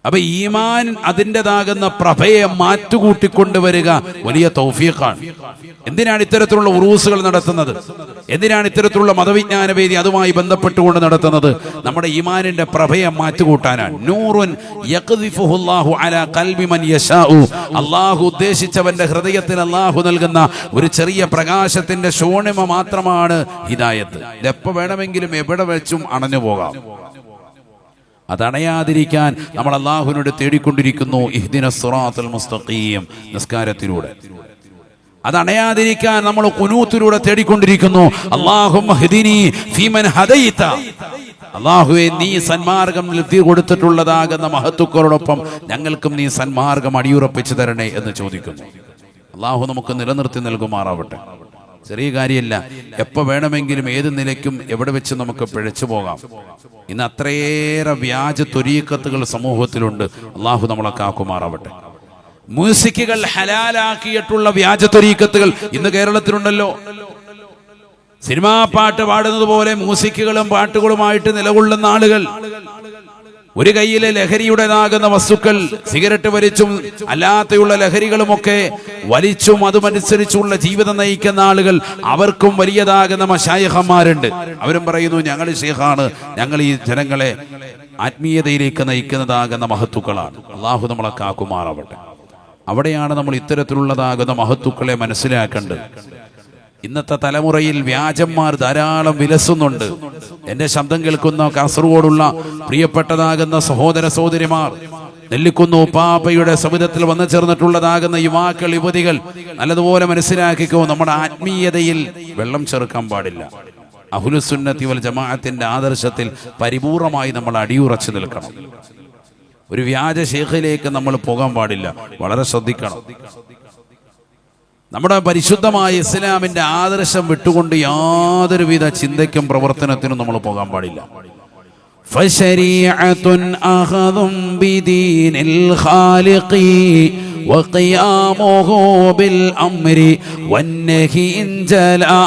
അപ്പൊ ഈമാൻ അതിൻ്റെതാകുന്ന പ്രഭയെ മാറ്റുകൂട്ടിക്കൊണ്ടുവരിക വലിയ തൗഫീഖാണ്. എന്തിനാണ് ഇത്തരത്തിലുള്ള ഉറൂസുകൾ നടത്തുന്നത്? എന്തിനാണ് ഇത്തരത്തിലുള്ള മതവിജ്ഞാന വേദി അതുമായി ബന്ധപ്പെട്ടുകൊണ്ട് നടത്തുന്നത്? നമ്മുടെ ഈമാനിന്റെ പ്രഭയെ മാറ്റുകൂട്ടാനാണ്. നൂറുൻ യഖ്ദിഫുഹുല്ലാഹു അലാ ഖൽബി മൻ യശാഉ, അല്ലാഹു ഉദ്ദേശിച്ചവന്റെ ഹൃദയത്തിൽ അല്ലാഹു നൽകുന്ന ഒരു ചെറിയ പ്രകാശത്തിന്റെ ശോണിമ മാത്രമാണ് ഹിദായത്ത്. ഇതെപ്പോ വേണമെങ്കിലും എവിടെ വെച്ചും അണഞ്ഞു പോകാം. അതണയാതിരിക്കാൻ നമ്മൾ അല്ലാഹുവിനോട് തേടിക്കൊണ്ടിരിക്കുന്നു, ഇഹ്ദിനസ് സിറാത്തൽ മുസ്തഖീം, നിസ്കാരത്തിലൂടെ. അതണയാതിരിക്കാൻ നമ്മൾ ഖുനൂത്തിലൂടെ തേടിക്കൊണ്ടിരിക്കുന്നു, അല്ലാഹുമ്മ ഹ്ദിനി ഫീമൻ ഹദൈത, അല്ലാഹുവേ നീ സന്മാർഗം നിർത്തി കൊടുത്തിട്ടുള്ളതാകുന്ന മഹത്തുക്കളോടൊപ്പം ഞങ്ങൾക്കും നീ സന്മാർഗം അടിയുറപ്പിച്ചു തരണേ എന്ന് ചോദിക്കുന്നു. അല്ലാഹു നമുക്ക് നിലനിർത്തി നൽകുമാറാവട്ടെ. ചെറിയ കാര്യമല്ല. എപ്പോൾ വേണമെങ്കിലും ഏത് നിലയ്ക്കും എവിടെ വെച്ച് നമുക്ക് പിഴച്ചു പോകാം. ഇന്ന് അത്രയേറെ വ്യാജ ത്വരീഖത്തുകൾ സമൂഹത്തിലുണ്ട്. അള്ളാഹു നമ്മളെ കാക്കുമാറാവട്ടെ. മ്യൂസിക്കുകൾ ഹലാലാക്കിയിട്ടുള്ള വ്യാജ ത്വരീഖത്തുകൾ ഇന്ന് കേരളത്തിലുണ്ടല്ലോ. സിനിമാ പാട്ട് പാടുന്നത് പോലെ മ്യൂസിക്കുകളും പാട്ടുകളുമായിട്ട് നിലകൊള്ളുന്ന ആളുകൾ, ഒരു കൈയിലെ ലഹരിയുടേതാകുന്ന വസ്തുക്കൾ, സിഗരറ്റ് വലിച്ചും അല്ലാതെയുള്ള ലഹരികളുമൊക്കെ വലിച്ചും അതുമനുസരിച്ചുള്ള ജീവിതം നയിക്കുന്ന ആളുകൾ, അവർക്കും വലിയതാകുന്ന മശായിഖന്മാരുണ്ട്. അവരും പറയുന്നു, ഞങ്ങൾ ശൈഖാണ്, ഞങ്ങൾ ഈ ജനങ്ങളെ ആത്മീയതയിലേക്ക് നയിക്കുന്നതാകുന്ന മഹത്തുക്കളാണ്. അള്ളാഹു നമ്മളെ കാക്കുമാറാവട്ടെ. അവിടെയാണ് നമ്മൾ ഇത്തരത്തിലുള്ളതാകുന്ന മഹത്തുക്കളെ മനസ്സിലാക്കേണ്ടത്. ഇന്നത്തെ തലമുറയിൽ വ്യാജന്മാർ ധാരാളം വിലസുന്നുണ്ട്. എന്റെ ശബ്ദം കേൾക്കുന്ന കാസർഗോഡുള്ള പ്രിയപ്പെട്ടതാകുന്ന സഹോദര സഹോദരിമാർ, നെല്ലിക്കുന്ന് ഉപ്പാപ്പയുടെ സവിധത്തിൽ വന്നു ചേർന്നിട്ടുള്ളതാകുന്ന യുവാക്കൾ, യുവതികൾ, നല്ലതുപോലെ മനസ്സിലാക്കിക്കോ, നമ്മുടെ ആത്മീയതയിൽ വെള്ളം ചേർക്കാൻ പാടില്ല. അഹ്ലുസുന്നത്തി വൽ ജമാഅത്തിന്റെ ആദർശത്തിൽ പരിപൂർണമായി നമ്മൾ അടിയുറച്ചു നിൽക്കണം. ഒരു വ്യാജ ശൈഖിലേക്ക് നമ്മൾ പോകാൻ പാടില്ല. വളരെ ശ്രദ്ധിക്കണം. നമ്മുടെ പരിശുദ്ധമായ ഇസ്ലാമിന്റെ ആദർശം വിട്ടുകൊണ്ട് യാതൊരുവിധ ചിന്തയ്ക്കും പ്രവർത്തനത്തിനും നമ്മൾ പോകാൻ പാടില്ല. ഫശരീഅത്തുൻ അഖദും ബിദീനിൽ ഖാലിഖി വഖിയാമുഹു ബിൽ അംരി വന്നഹി ഇൻജലാ.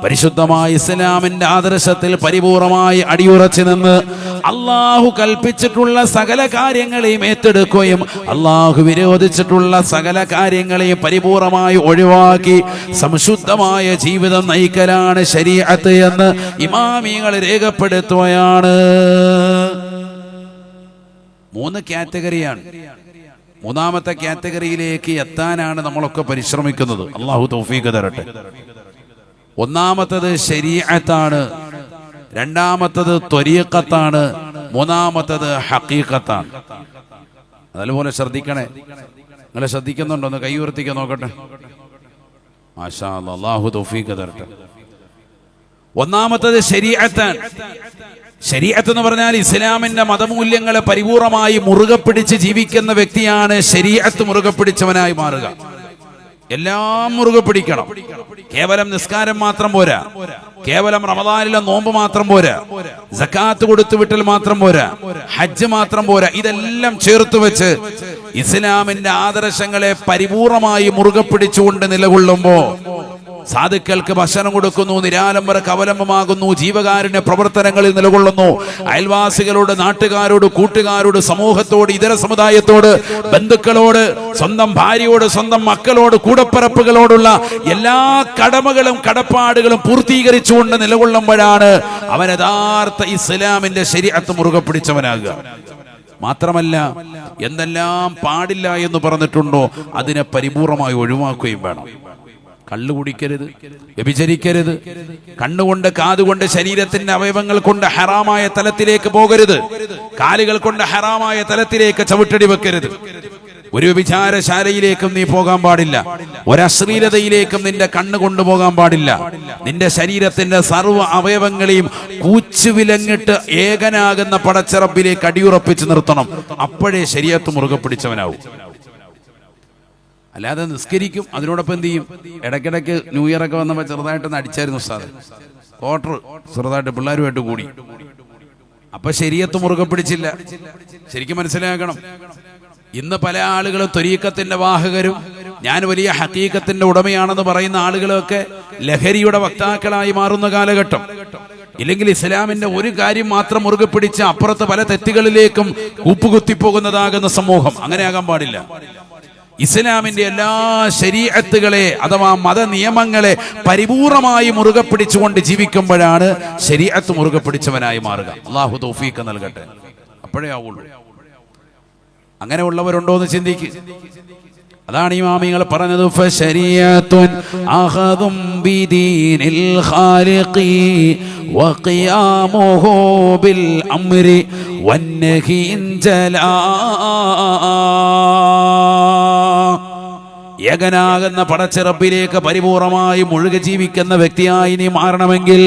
പരിശുദ്ധമായ ഇസ്ലാമിന്റെ ആദർശത്തിൽ പരിപൂർണമായി അടിയുറച്ചു നിന്ന് അള്ളാഹു കൽപ്പിച്ചിട്ടുള്ള സകല കാര്യങ്ങളെയും ഏറ്റെടുക്കുകയും അള്ളാഹു വിരോധിച്ചിട്ടുള്ള സകല കാര്യങ്ങളെയും പരിപൂർണമായി ഒഴിവാക്കി സംശുദ്ധമായ ജീവിതം നയിക്കലാണ് ശരീഅത്ത് എന്ന് ഇമാമികൾ രേഖപ്പെടുത്തുകയാണ്. 3 കാറ്റഗറിയാണ്. 3ാമത്തെ കാറ്റഗറിയിലേക്ക് എത്താനാണ് നമ്മളൊക്കെ പരിശ്രമിക്കുന്നത്. അള്ളാഹു തൗഫീഖ് തരട്ടെ. 1ാമത്തത് ശരീഅത്താണ്, 2ാമത്തത് ത്വരീഖത്താണ്, 3ാമത്തത് ഹഖീഖത്താണ്. അതുപോലെ ശ്രദ്ധിക്കണേ. നിങ്ങൾ ശ്രദ്ധിക്കുന്നുണ്ടോ? ഒന്ന് കൈ ഉയർത്തിക്കാൻ നോക്കട്ടെ. മാഷാ അല്ലാഹ്, അല്ലാഹു തൗഫീഖ് തരട്ടെ. 1ാമത്തത് ശരീഅത്താണ്. ശരീഅത്ത് എന്ന് പറഞ്ഞാൽ ഇസ്ലാമിന്റെ മതമൂല്യങ്ങളെ പരിപൂർണമായി മുറുകെ പിടിച്ച് ജീവിക്കുന്ന വ്യക്തിയാണ് ശരീഅത്ത് മുറുകെ പിടിച്ചവനായി മാറുക. എല്ലാം മുറുകെ പിടിക്കണം. കേവലം നിസ്കാരം മാത്രം പോരാ, കേവലം റമദാനിലെ നോമ്പ് മാത്രം പോരാ, സക്കാത്ത് കൊടുത്തു വിട്ടൽ മാത്രം പോരാ, ഹജ്ജ് മാത്രം പോരാ. ഇതെല്ലാം ചേർത്ത് വെച്ച് ഇസ്ലാമിന്റെ ആദർശങ്ങളെ പരിപൂർണമായി മുറുകെ പിടിച്ചുകൊണ്ട് നിലകൊള്ളുമ്പോ സാധുക്കൾക്ക് ഭക്ഷണം കൊടുക്കുന്നു, നിരാലംബർക്ക് അവലംബമാകുന്നു, ജീവകാരുണ്യ പ്രവർത്തനങ്ങളിൽ നിലകൊള്ളുന്നു, അയൽവാസികളോട്, നാട്ടുകാരോട്, കൂട്ടുകാരോട്, സമൂഹത്തോട്, ഇതര സമുദായത്തോട്, ബന്ധുക്കളോട്, സ്വന്തം ഭാര്യയോട്, സ്വന്തം മക്കളോട്, കൂടപ്പിറപ്പുകളോടുള്ള എല്ലാ കടമകളും കടപ്പാടുകളും പൂർത്തീകരിച്ചുകൊണ്ട് നിലകൊള്ളുമ്പോഴാണ് അവൻ യഥാർത്ഥ ഇസ്ലാമിന്റെ ശരീഅത്ത് മുറുകെ പിടിച്ചവനാകുക. മാത്രമല്ല, എന്തെല്ലാം പാടില്ല എന്ന് പറഞ്ഞിട്ടുണ്ടോ അതിനെ പരിപൂർണമായി ഒഴിവാക്കുകയും വേണം. കള്ളു കുടിക്കരുത്, വ്യഭിചരിക്കരുത്, കണ്ണുകൊണ്ട്, കാതുകൊണ്ട്, ശരീരത്തിന്റെ അവയവങ്ങൾ കൊണ്ട് ഹറാമായ തലത്തിലേക്ക് പോകരുത്, കാലുകൾ കൊണ്ട് ഹറാമായ തലത്തിലേക്ക് ചവിട്ടടി വെക്കരുത്. ഒരു വ്യഭിചാരശാലയിലേക്കും നീ പോകാൻ പാടില്ല. ഒരശ്ലീലതയിലേക്കും നിന്റെ കണ്ണ് കൊണ്ടുപോകാൻ പാടില്ല. നിന്റെ ശരീരത്തിന്റെ സർവ്വ അവയവങ്ങളെയും കൂച്ചുവിലങ്ങിട്ട് ഏകനാകുന്ന പടച്ചിറപ്പിലേക്ക് അടിയുറപ്പിച്ച് നിർത്തണം. അപ്പോഴേ ശരീഅത്ത് മുറുകെ പിടിച്ചവനാവും. അല്ലാതെ നിസ്കരിക്കും, അതിനോടൊപ്പം എന്ത് ചെയ്യും? ഇടയ്ക്കിടയ്ക്ക് ന്യൂ ഇയർ ഒക്കെ വന്നപ്പോൾ ചെറുതായിട്ടൊന്ന് അടിച്ചായിരുന്നു ഉസ്താദ്, ക്വാർട്ടർ ചെറുതായിട്ട് പിള്ളേരുമായിട്ട് കൂടി. അപ്പൊ ശരീഅത്ത് മുറുകെ പിടിച്ചില്ല. ശരിക്കും മനസ്സിലാക്കണം. ഇന്ന് പല ആളുകളും ത്വരീഖത്തിന്റെ വാഹകരും ഞാൻ വലിയ ഹഖീഖത്തിന്റെ ഉടമയാണെന്ന് പറയുന്ന ആളുകളൊക്കെ ലഹരിയുടെ വക്താക്കളായി മാറുന്ന കാലഘട്ടം. ഇല്ലെങ്കിൽ ഇസ്ലാമിന്റെ ഒരു കാര്യം മാത്രം മുറുകെ പിടിച്ച് അപ്പുറത്ത് പല തെറ്റുകളിലേക്കും കൂപ്പുകുത്തിപ്പോകുന്നതാകുന്ന സമൂഹം. അങ്ങനെയാകാൻ പാടില്ല. ഇസ്ലാമിന്റെ എല്ലാ ശരീഅത്തുകളെ അഥവാ മത നിയമങ്ങളെ പരിപൂർണമായി മുറുകെ പിടിച്ചുകൊണ്ട് ജീവിക്കുമ്പോഴാണ് ശരീഅത്ത് മുറുകെ പിടിച്ചവനായി മാറുക. അല്ലാഹു തൗഫീഖ് നൽകട്ടെ. അപ്പോഴേ ആവുള്ളൂ. അങ്ങനെ ഉള്ളവരുണ്ടോ എന്ന് ചിന്തിക്ക്. അതാണ് ഇമാമികൾ പറഞ്ഞത്, ഫശരീഅത്തുൻ അഖദും ബിദീനിൽ ഖാലിഖി വഖിയാമുഹു ബിൽ അംരി വന്നഹി ഇൻജലാ. ഏകനാകുന്ന പടച്ചിറപ്പിലേക്ക് പരിപൂർണമായി മുഴുകി ജീവിക്കുന്ന വ്യക്തിയായി നീ മാറണമെങ്കിൽ,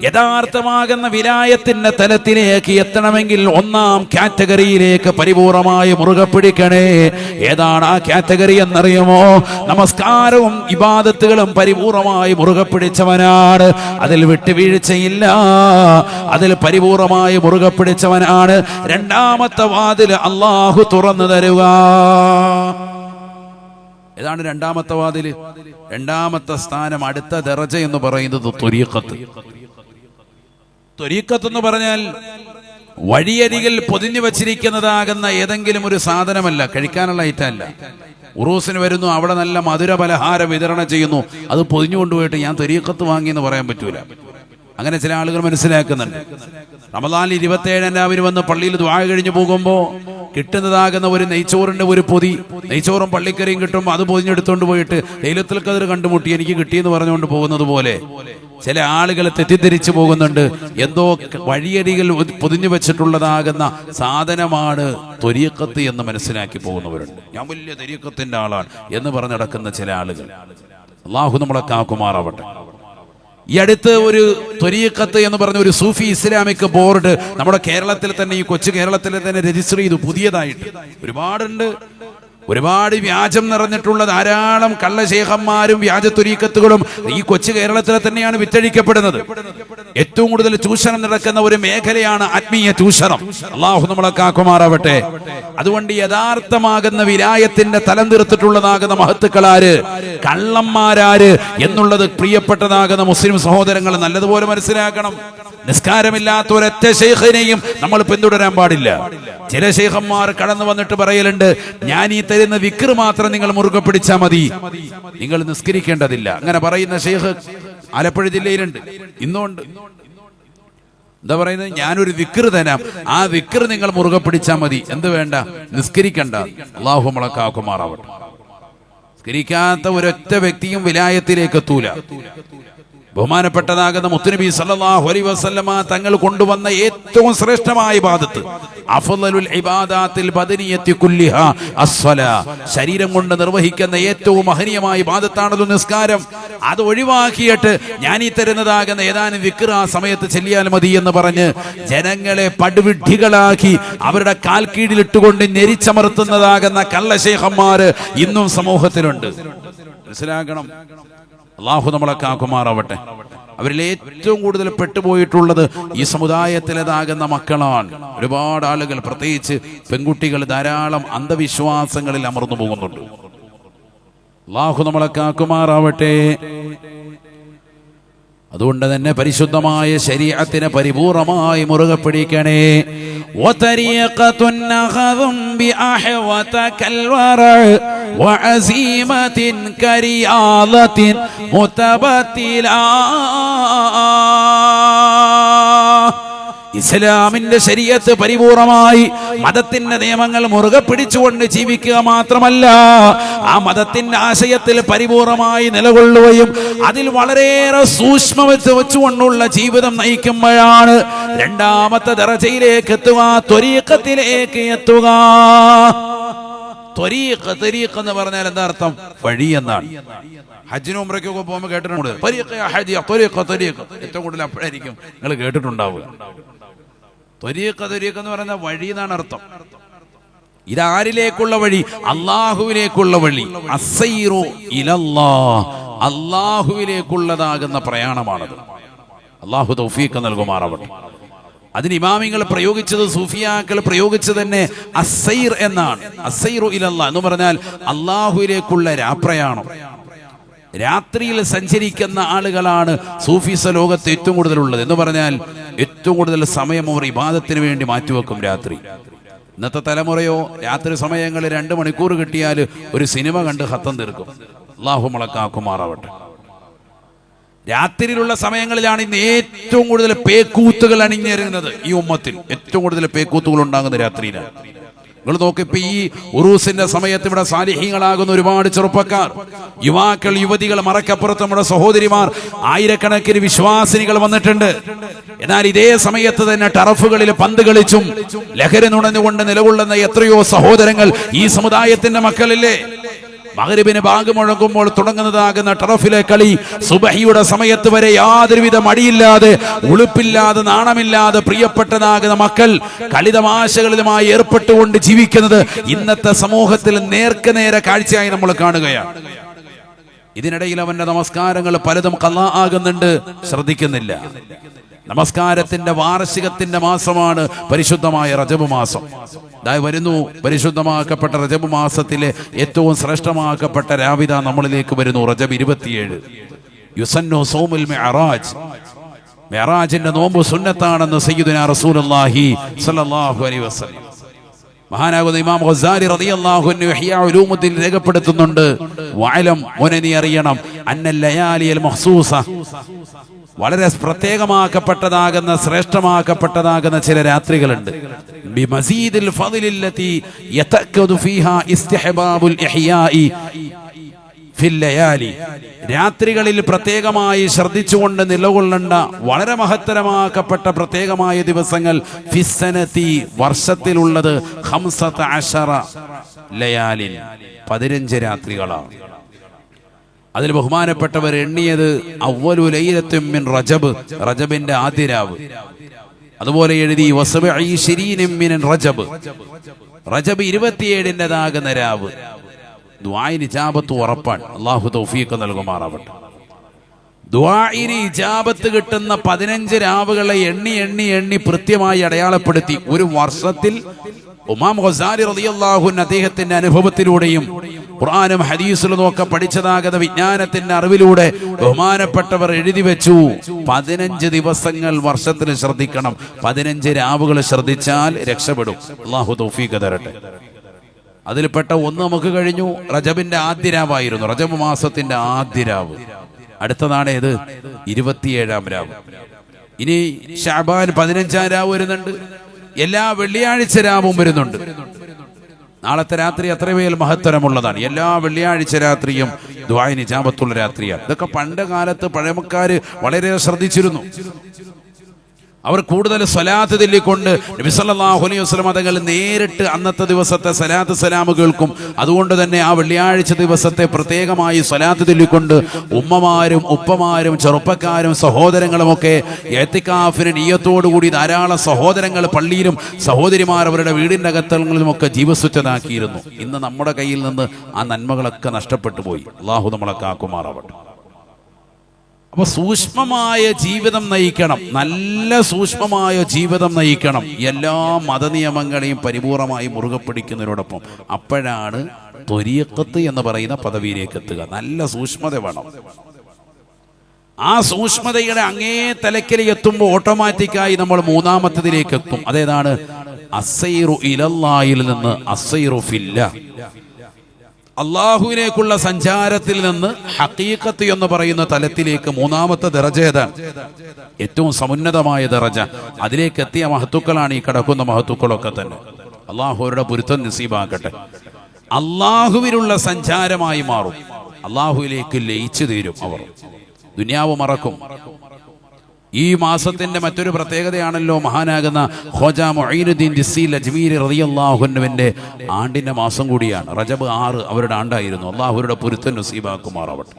യഥാർത്ഥമാകുന്ന വിലായത്തിന്റെ തലത്തിലേക്ക് എത്തണമെങ്കിൽ 1ാം കാറ്റഗറിയിലേക്ക് പരിപൂർണമായി മുറുകെ പിടിക്കണേ. ഏതാണ് ആ കാറ്റഗറി എന്നറിയുമോ? നമസ്കാരവും ഇബാദത്തുകളും പരിപൂർണമായി മുറുകെ പിടിച്ചവനാണ്. അതിൽ വിട്ടുവീഴ്ചയില്ല. അതിൽ പരിപൂർണമായി മുറുകെ പിടിച്ചവനാണ്. 2ാമത്തെ വാതിൽ അള്ളാഹു തുറന്നു തരുക. ഏതാണ് 2ാമത്തെ വാതില്? 2ാമത്തെ സ്ഥാനം, അടുത്ത ദറജ എന്ന് പറയുന്നത് ത്വരീഖത്ത്. ത്വരീഖത്ത് എന്ന് പറഞ്ഞാൽ വഴിയരികിൽ പൊതിഞ്ഞു വച്ചിരിക്കുന്നതാകുന്ന ഏതെങ്കിലും ഒരു സാധനമല്ല, കഴിക്കാനുള്ള ഐറ്റമല്ല. ഉറൂസിന് വരുന്നു, അവിടെ നല്ല മധുര പലഹാരം വിതരണം ചെയ്യുന്നു, അത് പൊതിഞ്ഞു കൊണ്ടുപോയിട്ട് ഞാൻ ത്വരീഖത്ത് വാങ്ങി എന്ന് പറയാൻ പറ്റൂല. അങ്ങനെ ചില ആളുകൾ മനസ്സിലാക്കുന്നുണ്ട്. റമദാനിൽ 27 രാവിലെ വന്ന് പള്ളിയിൽ ദുആ കഴിഞ്ഞു പോകുമ്പോൾ കിട്ടുന്നതാകുന്ന ഒരു നെയ്ച്ചോറിന്റെ ഒരു പൊതി, നെയ്ച്ചോറും പള്ളിക്കറിയും കിട്ടുമ്പോൾ അത് പൊതിഞ്ഞെടുത്തോണ്ട് പോയിട്ട് ലൈലത്തുൽ ഖദ്ർ കണ്ടുമുട്ടി എനിക്ക് കിട്ടിയെന്ന് പറഞ്ഞുകൊണ്ട് പോകുന്നത് പോലെ ചില ആളുകൾ തെറ്റിദ്ധരിച്ചു പോകുന്നുണ്ട്. എന്തോ വഴിയരികിൽ പൊതിഞ്ഞു വെച്ചിട്ടുള്ളതാകുന്ന സാധനമാണ് ത്വരീഖത്ത് എന്ന് മനസ്സിലാക്കി പോകുന്നവരുണ്ട്. ഞാൻ വലിയ ത്വരീഖത്തിന്റെ ആളാണ് എന്ന് പറഞ്ഞ് നടക്കുന്ന ചില ആളുകൾ. അല്ലാഹു നമ്മളെ കാക്കുമാറാവട്ടെ. ഈ അടുത്ത് ഒരു ത്വരീഖത്ത് എന്ന് പറഞ്ഞ ഒരു സൂഫി ഇസ്ലാമിക് ബോർഡ് നമ്മുടെ കേരളത്തിൽ തന്നെ, ഈ കൊച്ചു കേരളത്തിൽ തന്നെ രജിസ്റ്റർ ചെയ്തു പുതിയതായിട്ട്. ഒരുപാടുണ്ട്, ഒരുപാട് വ്യാജം നിറഞ്ഞിട്ടുള്ള ധാരാളം കള്ളശേഖന്മാരും വ്യാജ ത്വരീഖത്തുകളും ഈ കൊച്ചു കേരളത്തിൽ തന്നെയാണ് വിറ്റഴിക്കപ്പെടുന്നത്. ഏറ്റവും കൂടുതൽ ചൂഷണം നടക്കുന്ന ഒരു മേഖലയാണ് ആത്മീയ ചൂഷണം. അള്ളാഹു നമ്മളെ കാക്കുമാറാവട്ടെ. അതുകൊണ്ട് യഥാർത്ഥമാകുന്ന വിലായത്തിന്റെ തലം തീർത്തിട്ടുള്ളതാകുന്ന മഹത്തുക്കളാര്, കള്ളന്മാരാര് എന്നുള്ളത് പ്രിയപ്പെട്ടതാകുന്ന മുസ്ലിം സഹോദരങ്ങൾ നല്ലതുപോലെ മനസ്സിലാക്കണം. നിസ്കാരമില്ലാത്ത ഒരൊറ്റ ശൈഖിനെയും നമ്മൾ പിന്തുടരാൻ പാടില്ല. ചില ശൈഖന്മാർ കടന്നു വന്നിട്ട് പറയലുണ്ട്, ഞാൻ ഈ തരുന്ന വിക്ർ മാത്രം നിങ്ങൾ മുറുകെ പിടിച്ചാൽ മതി, നിങ്ങൾ നിസ്കരിക്കേണ്ടതില്ല. അങ്ങനെ പറയുന്ന ശൈഖ് ആലപ്പുഴ ജില്ലയിലുണ്ട്, ഇന്നുണ്ട്. എന്താ പറയുന്നത്? ഞാനൊരു വിക്ർ തരാം, ആ വിക്ർ നിങ്ങൾ മുറുകെ പിടിച്ചാൽ മതി, എന്ത് വേണ്ട, നിസ്കരിക്കണ്ട. അല്ലാഹു നമ്മളെ കാക്കുമാറാവട്ടെ. നിസ്കരിക്കാത്ത ഒരൊറ്റ വ്യക്തിയും വിലായത്തിലേക്ക് എത്തൂല. ബഹുമാനപ്പെട്ടതാകുന്ന മുത്തുനബി സല്ലല്ലാഹു അലൈഹി വസല്ലമ തങ്ങൾ കൊണ്ടുവന്ന ഏറ്റവും ശ്രേഷ്ഠമായ ഇബാദത്ത്, അഫ്ളലുൽ ഇബാദാത്തിൽ ബദനിയത്തി കുല്ലിഹാ അസ്സലാ, ശരീരം കൊണ്ട് നിർവഹിക്കുന്ന ഏറ്റവും മഹനീയമായ ഇബാദത്താണല്ലോ നിസ്കാരം. അത് ഒഴിവാക്കിയിട്ട് ഞാൻ ഈ തരുന്നതാകുന്ന ഏതാനും വിക്ർ ആ സമയത്ത് ചെല്ലിയാൽ മതി എന്ന് പറഞ്ഞ് ജനങ്ങളെ പടുവിഡ്ഢികളാക്കി അവരുടെ കാൽ കീഴിലിട്ടുകൊണ്ട് ഞെരിച്ചമർത്തുന്നതാകുന്ന കള്ളശേഖന്മാര് ഇന്നും സമൂഹത്തിലുണ്ട്. മനസ്സിലാക്കണം. അള്ളാഹു നമ്മളെ കാക്കുമാറാവട്ടെ. അവരിൽ ഏറ്റവും കൂടുതൽ പെട്ടുപോയിട്ടുള്ളത് ഈ സമുദായത്തിലേതാകുന്ന മക്കളാണ്. ഒരുപാട് ആളുകൾ, പ്രത്യേകിച്ച് പെൺകുട്ടികൾ, ധാരാളം അന്ധവിശ്വാസങ്ങളിൽ അമർന്നു പോകുന്നുണ്ട്. അള്ളാഹു നമ്മളെ കാക്കുമാറാവട്ടെ. അതുകൊണ്ട് തന്നെ പരിശുദ്ധമായ ശരീഅത്തിനെ പരിപൂർണമായി മുറുകെ പിടിക്കണേ. വതരീഖത്തുൻ നഖദും ബിഅഹ്വത കൽവറ വഅസീമത്തിൻ കരിയാലത്തിൻ മുതബത്തിലാ. ഇസ്ലാമിന്റെ ശരീഅത്ത് പരിപൂർണമായി മതത്തിന്റെ നിയമങ്ങൾ മുറുകെ പിടിച്ചുകൊണ്ട് ജീവിക്കുക മാത്രമല്ല, ആ മതത്തിന്റെ ആശയത്തിൽ പരിപൂർണമായി നിലകൊള്ളുകയും അതിൽ വളരെയേറെ സൂക്ഷ്മം വെച്ചുകൊണ്ടുള്ള ജീവിതം നയിക്കുമ്പോഴാണ് രണ്ടാമത്തെ ദറജയിലേക്ക് എത്തുക, ത്വരീഖത്തിലേക്ക് എത്തുക. ത്വരീഖ് എന്ന് പറഞ്ഞാൽ എന്താ അർത്ഥം? വഴി എന്നാണ്. ഹജ്ജിനും ഉംറയ്ക്കൊക്കെ പോകുമ്പോൾ കേട്ടിട്ടുണ്ട്, ഏറ്റവും കൂടുതൽ അപ്പോഴായിരിക്കും നിങ്ങൾ കേട്ടിട്ടുണ്ടാവുക. ത്വരീഖ് എന്ന് പറയുന്ന വഴി എന്നാണ് അർത്ഥം. ഇതാരിലേക്കുള്ള വഴി? അള്ളാഹുവിലേക്കുള്ള വഴി. അസ്സൈറു ഇലല്ലാഹ്, അള്ളാഹുവിലേക്കുള്ളതാകുന്ന പ്രയാണമാണത്. അള്ളാഹു തൗഫീഖ് നൽകുമാറാവട്ടെ. അതിന് ഇമാമിങ്ങൾ പ്രയോഗിച്ചത്, സൂഫിയാക്കൾ പ്രയോഗിച്ചത് തന്നെ അസ്സൈർ എന്നാണ്. അസ്സൈറു ഇലല്ലാഹ് എന്ന് പറഞ്ഞാൽ അള്ളാഹുവിലേക്കുള്ള രാപ്രയാണം. രാത്രിയിൽ സഞ്ചരിക്കുന്ന ആളുകളാണ് സൂഫീസ ലോകത്ത് ഏറ്റവും കൂടുതലുള്ളത്. എന്ന് പറഞ്ഞാൽ ഏറ്റവും കൂടുതൽ സമയം അവർ ഇബാദത്തിന് വേണ്ടി മാറ്റിവെക്കും രാത്രി. ഇന്നത്തെ തലമുറയോ രാത്രി സമയങ്ങളിൽ 2 മണിക്കൂർ കിട്ടിയാൽ ഒരു സിനിമ കണ്ട് ഖത്തം തീർക്കും. അല്ലാഹു മലക്കാക്കുമാറാവട്ടെ. രാത്രിയിലുള്ള സമയങ്ങളിലാണ് ഇന്ന് ഏറ്റവും കൂടുതൽ പേക്കൂത്തുകൾ അണിഞ്ഞിരുന്നത്. ഈ ഉമ്മത്തിൽ ഏറ്റവും കൂടുതൽ പേക്കൂത്തുകൾ ഉണ്ടാകുന്ന രാത്രിയിലാണ്. നിങ്ങൾ നോക്കി, ഇപ്പൊ ഈ ഉറൂസിന്റെ സമയത്ത് ഇവിടെ സാലിഹീങ്ങളാകുന്ന ഒരുപാട് ചെറുപ്പക്കാർ, യുവാക്കൾ, യുവതികൾ, മറക്കപ്പുറത്ത് നമ്മുടെ സഹോദരിമാർ, ആയിരക്കണക്കിന് വിശ്വാസിനികൾ വന്നിട്ടുണ്ട്. എന്നാൽ ഇതേ സമയത്ത് തന്നെ ടറഫുകളിൽ പന്ത് കളിച്ചും ലഹരി നുണഞ്ഞുകൊണ്ട് നിലകൊള്ളുന്ന എത്രയോ സഹോദരങ്ങൾ ഈ സമുദായത്തിന്റെ മക്കളില്ലേ? മഗ്രിബിന് ബാങ്ക് മുഴങ്ങുമ്പോൾ തുടങ്ങുന്നതാകുന്ന ടറഫിലെ കളി സുബഹിയുടെ സമയത്ത് വരെ യാതൊരുവിധ മടിയില്ലാതെ, ഉളുപ്പില്ലാതെ, നാണമില്ലാതെ പ്രിയപ്പെട്ടതാകുന്ന മക്കൾ കളിതമാശകളിലുമായി ഏർപ്പെട്ടുകൊണ്ട് ജീവിക്കുന്നത് ഇന്നത്തെ സമൂഹത്തിൽ നേർക്കുനേരെ കാഴ്ചയായി നമ്മൾ കാണുകയാണ്. ഇതിനിടയിൽ അവന്റെ നമസ്കാരങ്ങൾ പലതും ഖളാ ആകുന്നുണ്ട്, ശ്രദ്ധിക്കുന്നില്ല. നമസ്കാരത്തിന്റെ വാർഷികത്തിന്റെ മാസമാണ് പരിശുദ്ധമായ റജബ് മാസം. വരുന്നു പരിശുദ്ധമാക്കപ്പെട്ട റജബ് മാസത്തിലെ ഏറ്റവും ശ്രേഷ്ഠമാക്കപ്പെട്ട രാവിത നമ്മളിലേക്ക് വരുന്നു. റജബ് 27 യുസന്നു സൗമുൽ മിഅറാജ്, മിഅറാജിന്റെ നോമ്പ് സുന്നത്താണെന്ന് സയ്യിദുനാ റസൂലുള്ളാഹി സ്വല്ലല്ലാഹു അലൈഹി വസല്ലം മഹാനാകുന്ന ഇമാം ഗസാലി റളിയല്ലാഹു അൻഹു ഇഹ്യാ ഉലൂമുദ്ദീൻ രേഖപ്പെടുത്തുന്നുണ്ട്. വഅലം, മോനെ നീ അറിയണം, അന്നൽ ലയാലിയൽ മഖ്സൂസ, വളരെ പ്രത്യേകമാക്കപ്പെട്ടതാകുന്ന ശ്രേഷ്ഠമാക്കപ്പെട്ടതാകുന്ന ചില രാത്രികളുണ്ട്. ബിമസീദിൽ ഫളില്ലതി യതഅക്കദു ഫീഹാ ഇസ്തിഹ്ബാബുൽ ഇഹ്യാഇ ഫിൽ ലയാലി, രാത്രികളിൽ പ്രത്യേകമായി ശ്രദ്ധിച്ചുകൊണ്ട് നിലകൊള്ളേണ്ട വളരെ മഹത്തരമാക്കപ്പെട്ട പ്രത്യേകമായ ദിവസങ്ങൾ ഫിസ്സനതി, വർഷത്തിലുള്ളത് 15 ലയാലിൻ, 15 രാത്രികളാണ്. അതിൽ ബഹുമാനപ്പെട്ടവർ എണ്ണിയത് അവ്വലു ലൈലത്തും മിൻ റജബ്, റജബിന്റെ ആദ്യ രാവ്. അതുപോലെ എഴുതി വസബഈ ശരീനും മിൻ റജബ്, റജബ് 27-ൻ്റെതാകുന്ന രാവ്. ദുആഇന് ഇജാബത്ത് ഉറപ്പാണ്. അല്ലാഹു തൗഫീഖ് നൽകുമാറാവട്ടെ. ദുആഇന് ഇജാബത്ത് കിട്ടുന്ന 15 രാവുകളെ എണ്ണി എണ്ണി എണ്ണി കൃത്യമായി അടയാളപ്പെടുത്തി. ഒരു വർഷത്തിൽ ഇമാം ഗസാലി റളിയല്ലാഹു അൻഹു അദ്ദേഹത്തിന്റെ അനുഭവത്തിലൂടെയും ഖുർആനും ഹദീസിലും ഒക്കെ പഠിച്ചതാകുന്ന വിജ്ഞാനത്തിന്റെ അറിവിലൂടെ ബഹുമാനപ്പെട്ടവർ എഴുതി വെച്ചു, 15 ദിവസങ്ങൾ വർഷത്തിൽ ശ്രദ്ധിക്കണം. 15 രാവുകൾ ശ്രദ്ധിച്ചാൽ രക്ഷപ്പെടും. അല്ലാഹു തൗഫീഖ് തരട്ടെ. അതിൽപ്പെട്ട ഒന്ന് നമുക്ക് കഴിഞ്ഞു. റജബിന്റെ ആദ്യ രാവായിരുന്നു, റജബ് മാസത്തിന്റെ ആദ്യ രാവ്. അടുത്തതാണ് ഏത്? 27-ാം രാവ്. ഇനി ശഅബാൻ 15-ാം രാവ് വരുന്നുണ്ട്. എല്ലാ വെള്ളിയാഴ്ച രാവും വരുന്നുണ്ട്. നാളത്തെ രാത്രി അത്രമേൽ മഹത്തരമുള്ളതാണ്. എല്ലാ വെള്ളിയാഴ്ച രാത്രിയും ദുആഇന് ഇജാബത്തുള്ള രാത്രിയാണ്. ഇതൊക്കെ പണ്ട് കാലത്ത് പഴമക്കാര് വളരെ ശ്രദ്ധിച്ചിരുന്നു. അവർ കൂടുതൽ സ്വലാത്ത് ചൊല്ലിക്കൊണ്ട് നബി സല്ലല്ലാഹു അലൈഹി വസല്ലം തങ്ങൾ നേരിട്ട് അന്നത്തെ ദിവസത്തെ സ്വലാത്ത് സലാം കേൾക്കും. അതുകൊണ്ട് തന്നെ ആ വെള്ളിയാഴ്ച ദിവസത്തെ പ്രത്യേകമായി സ്വലാത്ത് ചൊല്ലിക്കൊണ്ട് ഉമ്മമാരും ഉപ്പമാരും ചെറുപ്പക്കാരും സഹോദരങ്ങളുമൊക്കെ ഇഅ്തികാഫിന് നിയ്യത്തോടുകൂടി ധാരാളം സഹോദരങ്ങൾ പള്ളിയിലും സഹോദരിമാർ അവരുടെ വീടിൻ്റെ അകത്തങ്ങളിലുമൊക്കെ ജീവസ്വച്ഛതാക്കിയിരുന്നു. ഇന്ന് നമ്മുടെ കയ്യിൽ നിന്ന് ആ നന്മകളൊക്കെ നഷ്ടപ്പെട്ടു പോയി. അല്ലാഹു നമ്മളെ കാക്കുമാറാവട്ടെ. അപ്പൊ സൂക്ഷ്മമായ ജീവിതം നയിക്കണം, നല്ല സൂക്ഷ്മമായ ജീവിതം നയിക്കണം. എല്ലാ മതനിയമങ്ങളെയും പരിപൂർണമായി മുറുകെ പിടിക്കുന്നതിനോടൊപ്പം അപ്പോഴാണ് ത്വരീഖത്ത് എന്ന് പറയുന്ന പദവിയിലേക്ക് എത്തുക. നല്ല സൂക്ഷ്മത വേണം. ആ സൂക്ഷ്മതയുടെ അങ്ങേ തലക്കിലേക്ക് എത്തുമ്പോൾ ഓട്ടോമാറ്റിക്കായി നമ്മൾ മൂന്നാമത്തതിലേക്ക് എത്തും. അതേതാണ്? അസ്സൈറു ഇലല്ലാഹിൽ നിന്ന് അസ്സൈറു ഫില്ലാഹ്, അള്ളാഹുവിലേക്കുള്ള സഞ്ചാരത്തിൽ നിന്ന് ഹഖീഖത്ത് എന്ന് പറയുന്ന തലത്തിലേക്ക് മൂന്നാമത്തെ ദറജ ഏതാണ്? ഏറ്റവും സമുന്നതമായ ദറജ. അതിലേക്ക് എത്തിയ മഹത്തുക്കളാണ് ഈ കിടക്കുന്ന മഹത്തുക്കളൊക്കെ തന്നെ. അള്ളാഹുവിന്റെ പൊരുത്തം നസീബാക്കട്ടെ. അള്ളാഹുവിനുള്ള സഞ്ചാരമായി മാറും. അള്ളാഹുവിലേക്ക് ലയിച്ചു തീരും. അവർ ദുനിയാവ് മറക്കും. ഈ മാസത്തിന്റെ മറ്റൊരു പ്രത്യേകതയാണല്ലോ മഹാനാകുന്ന ഖ്വാജ മുഈനുദ്ദീൻ ദിസ്സീൽ അജ്മീരി റളിയല്ലാഹു അൻഹുവിന്റെ ആണ്ടിന്റെ മാസം കൂടിയാണ്. റജബ് 6 അവരുടെ ആണ്ടായിരുന്നു. അള്ളാഹുവിന്റെ പൊരുത്തം നസീബാക്കുമാറാവട്ടെ.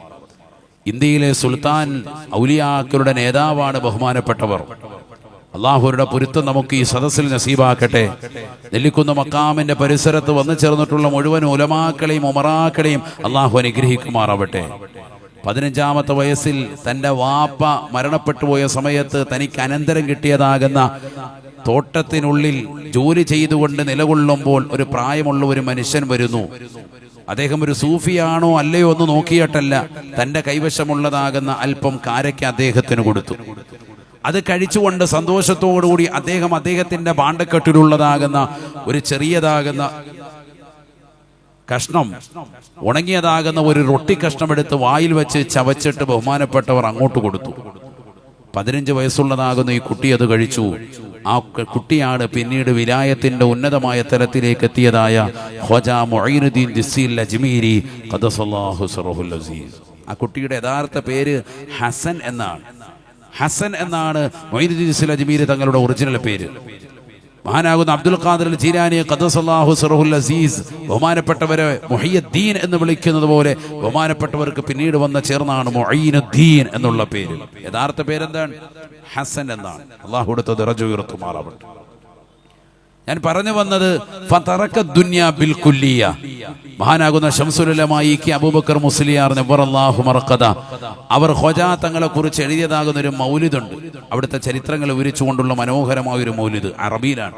ഇന്ത്യയിലെ സുൽത്താൻ ഔലിയാക്കളുടെ നേതാവാണ് ബഹുമാനപ്പെട്ടവർ. അള്ളാഹുവിന്റെ പൊരുത്തം നമുക്ക് ഈ സദസ്സിൽ നസീബാക്കട്ടെ. നെല്ലിക്കുന്ന് മക്കാമിന്റെ പരിസരത്ത് വന്നു ചേർന്നിട്ടുള്ള മുഴുവൻ ഉലമാക്കളെയും ഉമറാക്കളെയും അള്ളാഹു അനുഗ്രഹിക്കുമാറാവട്ടെ. 15-ാമത്തെ വയസ്സിൽ തൻ്റെ വാപ്പ മരണപ്പെട്ടു പോയ സമയത്ത് തനിക്ക് അനന്തരം കിട്ടിയതാകുന്ന തോട്ടത്തിനുള്ളിൽ ജോലി ചെയ്തുകൊണ്ട് നിലകൊള്ളുമ്പോൾ ഒരു പ്രായമുള്ള ഒരു മനുഷ്യൻ വരുന്നു. അദ്ദേഹം ഒരു സൂഫിയാണോ അല്ലയോ എന്ന് നോക്കിയിട്ടല്ല, തൻ്റെ കൈവശമുള്ളതാകുന്ന അല്പം കാരയ്ക്ക് അദ്ദേഹത്തിന് കൊടുത്തു. അത് കഴിച്ചുകൊണ്ട് സന്തോഷത്തോടുകൂടി അദ്ദേഹത്തിന്റെ ഭാണ്ഡക്കെട്ടിലുള്ളതാകുന്ന ഒരു ചെറിയതാകുന്ന കഷ്ണം, ഉണങ്ങിയതാകുന്ന ഒരു റൊട്ടി കഷ്ണം എടുത്ത് വായിൽ വെച്ച് ചവച്ചിട്ട് ബഹുമാനപ്പെട്ടവർ അങ്ങോട്ട് കൊടുത്തു. 15 വയസ്സുള്ളതാകുന്ന ഈ കുട്ടി അത് കഴിച്ചു. ആ കുട്ടിയാണ് പിന്നീട് വിലായത്തിന്റെ ഉന്നതമായ തലത്തിലേക്ക് എത്തിയതായ ഖ്വാജ മുഈനുദ്ദീൻ ദിസ്സീൽ അജ്മീരി ഖദ്ദസല്ലാഹു സിറഹുൽ അസീസ്. ആ കുട്ടിയുടെ യഥാർത്ഥ പേര് ഹസൻ എന്നാണ്. ഹസൻ എന്നാണ് മുഈനുദ്ദീൻ ദിസ്സീൽ അജ്മീരി തങ്ങളുടെ ഒറിജിനൽ പേര്. മഹാനാകുന്ന അബ്ദുൽ ഖാദിർ ജീലാനി ഖദ്ദസല്ലാഹു സിറഹുൽ അസീസ് ബഹുമാനപ്പെട്ടവരെ മുഹിയുദ്ദീൻ എന്ന് വിളിക്കുന്നത് പോലെ ബഹുമാനപ്പെട്ടവർക്ക് പിന്നീട് വന്ന ചേർന്നാണ് മുഈനുദ്ദീൻ എന്നുള്ള പേര്. യഥാർത്ഥ പേരെന്താണ്? ഹസൻ എന്നാണ്. അള്ളാഹു കൊടുത്ത ദറജ ഉയർത്തുമാറാവട്ടെ. ഞാൻ പറഞ്ഞു വന്നത് ഫതറക ദുനിയ ബിൽ കുല്ലിയ. മഹാനാകുന്ന ശംസുൽ ഉലമാ ഇ.കെ. അബൂബക്കർ മുസ്ലിയാർ നവറല്ലാഹു മർഖദ അവർ ഖ്വാജ തങ്ങളെ കുറിച്ച് എഴുതിയതാകുന്ന ഒരു മൗലിദുണ്ട്. അവിടുത്തെ ചരിത്രങ്ങൾ വിവരിച്ചുകൊണ്ടുള്ള മനോഹരമായ ഒരു മൗലിദ് അറബിയിലാണ്.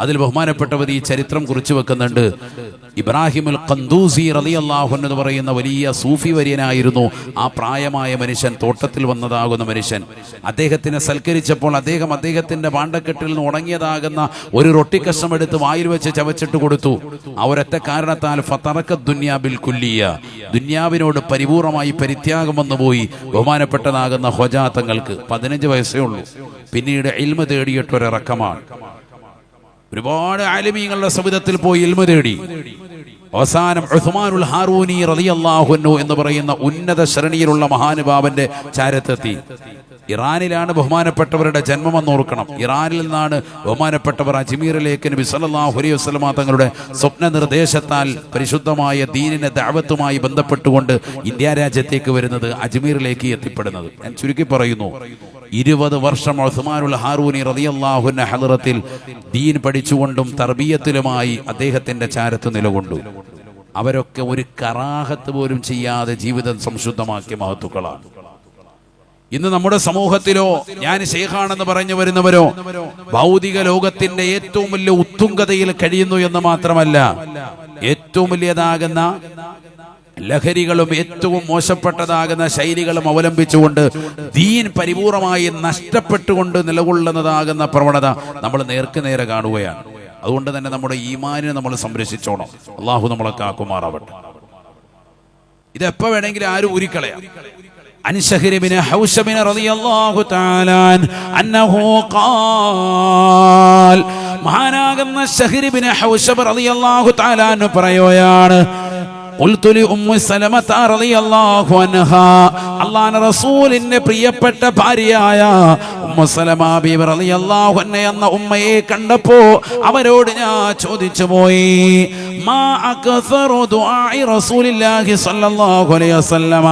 അതിൽ ബഹുമാനപ്പെട്ടവർ ഈ ചരിത്രം കുറിച്ചു വെക്കുന്നുണ്ട്. ഇബ്രാഹിം അൽ ഖന്ദൂസി റളിയല്ലാഹു അൻഹു എന്ന് പറയുന്ന വലിയ സൂഫി വര്യനായിരുന്നു. ആ പ്രായമായ മനുഷ്യൻ, തോട്ടത്തിൽ വന്നതാകുന്ന മനുഷ്യൻ, അദ്ദേഹത്തിനെ സൽക്കരിച്ചപ്പോൾ അദ്ദേഹത്തിന്റെ ഭാണ്ഡക്കെട്ടിൽ നിന്ന് ഉണങ്ങിയതാകുന്ന ഒരു റൊട്ടി കഷ്ണം എടുത്ത് വായിൽ വെച്ച് ചവച്ചിട്ട് കൊടുത്തു. ആ ഒരൊറ്റ കാരണത്താൽ ഫതറക ദുനിയ ബിൽ കുല്ലിയ, ദുനിയാവിനോട് പരിപൂർണമായി പരിത്യാഗം വന്നുപോയി ബഹുമാനപ്പെട്ടതാകുന്ന ഖ്വാജ തങ്ങൾക്ക്. 15 വയസ്സേ ഉള്ളൂ. പിന്നീട് ഇൽമ തേടിയിട്ടൊരിറക്കമാണ്. ഒരുപാട് ആലിമീങ്ങളുടെ സവിധത്തിൽ പോയി ഇൽമ തേടി. അവസാനം ഉസ്മാനുൽ ഹാറൂനി റളിയല്ലാഹു അൻഹു എന്ന് പറയുന്ന ഉന്നത ശ്രേണിയിലുള്ള മഹാനുഭാവന്റെ ചാരത്തെത്തി. ഇറാനിലാണ് ബഹുമാനപ്പെട്ടവരുടെ ജന്മമെന്ന് ഓർക്കണം. ഇറാനിൽ നിന്നാണ് ബഹുമാനപ്പെട്ടവർ അജ്മീറിലേക്ക് നബി സല്ലല്ലാഹു അലൈഹി വസല്ലമ തങ്ങളുടെ സ്വപ്ന നിർദ്ദേശത്താൽ പരിശുദ്ധമായ ദീനിന്റെ ദഅവത്തുമായി ബന്ധപ്പെട്ടുകൊണ്ട് ഇന്ത്യ രാജ്യത്തേക്ക് വരുന്നത്, അജ്മീറിലേക്ക് എത്തിപ്പെടുന്നത്. ഞാൻ ചുരുക്കി പറയുന്നു, 20 വർഷം ഉസ്മാനുൽ ഹാറൂനി റളിയല്ലാഹു അൻഹു ഹളറത്തിൽ ദീൻ പഠിച്ചുകൊണ്ടും തർബിയത്തിലുമായി അദ്ദേഹത്തിന്റെ ചാരത്ത് നിലകൊണ്ടു. അവരൊക്കെ ഒരു കറാഹത്ത് പോലും ചെയ്യാതെ ജീവിതം സംശുദ്ധമാക്കിയ മഹത്തുക്കളാണ്. ഇന്ന് നമ്മുടെ സമൂഹത്തിലോ ഞാൻ ശൈഖാണെന്ന് പറഞ്ഞു വരുന്നവരോ ഭൗതിക ലോകത്തിന്റെ ഏറ്റവും വലിയ ഉത്തുംഗതയിൽ കഴിയുന്നു എന്ന് മാത്രമല്ല, ഏറ്റവും വലിയതാകുന്ന ലഹരികളും ഏറ്റവും മോശപ്പെട്ടതാകുന്ന ശൈലികളും അവലംബിച്ചുകൊണ്ട് ദീൻ പരിപൂർണമായി നഷ്ടപ്പെട്ടുകൊണ്ട് നിലകൊള്ളുന്നതാകുന്ന പ്രവണത നമ്മൾ നേർക്കുനേരെ കാണുകയാണ്. അതുകൊണ്ട് തന്നെ നമ്മുടെ ഈമാനിനെ നമ്മൾ സംരക്ഷിച്ചോണം. അള്ളാഹു നമ്മളെ കാക്കുമാറാവട്ടെ. ഇതെപ്പോ വേണമെങ്കിലും ആരും ഊരിക്കളയാം. عن شهر بن حوشب رضي الله تعالى عنه قال മഹാനാകുന്ന ഷഹ്ർ ബിൻ ഹൗശബ് റളിയല്ലാഹു തആല അൻഹു പറയുകയാണ്, ഖുൽതു ലി ഉമ്മു സലമത റളിയല്ലാഹു അൻഹാ, അല്ലാഹുവിന്റെ റസൂലിന്റെ പ്രിയപ്പെട്ട ഭാര്യയായ ഉമ്മു സലമ ബീവി റളിയല്ലാഹു അൻഹ എന്ന ഉമ്മയെ കണ്ടപ്പോ അവരോട് ഞാൻ ചോദിച്ചു പോയി, മാ അക്സറു ദുആഇ റസൂലില്ലാഹി സ്വല്ലല്ലാഹു അലൈഹി വസല്ലമ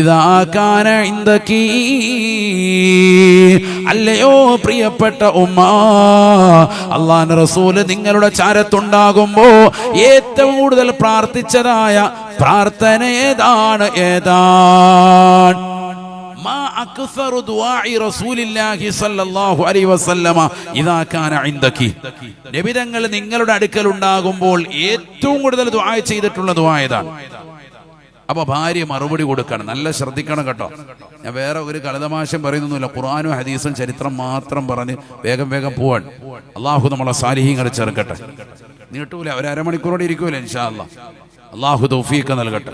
ഇദാ കാന ഇൻദകി, അല്ലയോ പ്രിയപ്പെട്ട ഉമ്മ, അല്ലാഹുവിന്റെ റസൂൽ നിങ്ങളുടെ ചാരത്തുണ്ടാകുമ്പോ ഏറ്റവും കൂടുതൽ പ്രാർത്ഥിച്ചതായ പ്രാർത്ഥന ഏതാണ്? മാ അക്സറു ദുആഇ റസൂലില്ലാഹി സ്വല്ലല്ലാഹു അലൈഹി വസല്ലമ ഇദാ കാന ഇൻദകി, നബി തങ്ങൾ നിങ്ങളുടെ അടുക്കൽ ഉണ്ടാകുമ്പോൾ ഏറ്റവും കൂടുതൽ ദുആ ചെയ്തിട്ടുള്ള ദുആ ഏതാണ്? അപ്പൊ ഭാര്യ മറുപടി കൊടുക്കണം. നല്ല ശ്രദ്ധിക്കണം കേട്ടോ. ഞാൻ വേറെ ഒരു കലതമാശം പറയുന്നൊന്നുമില്ല. ഖുർആനും ഹദീസും ചരിത്രം മാത്രം പറഞ്ഞ് വേഗം വേഗം പോവാൻ. അള്ളാഹു നമ്മളെ സാലിഹീങ്ങളെ ചേർക്കട്ടെ. നീട്ടൂല, ഒരു അരമണിക്കൂറോടെ ഇരിക്കൂല ഇൻഷാ അല്ലാഹ്. അള്ളാഹു തൗഫീഖ് നൽകട്ടെ.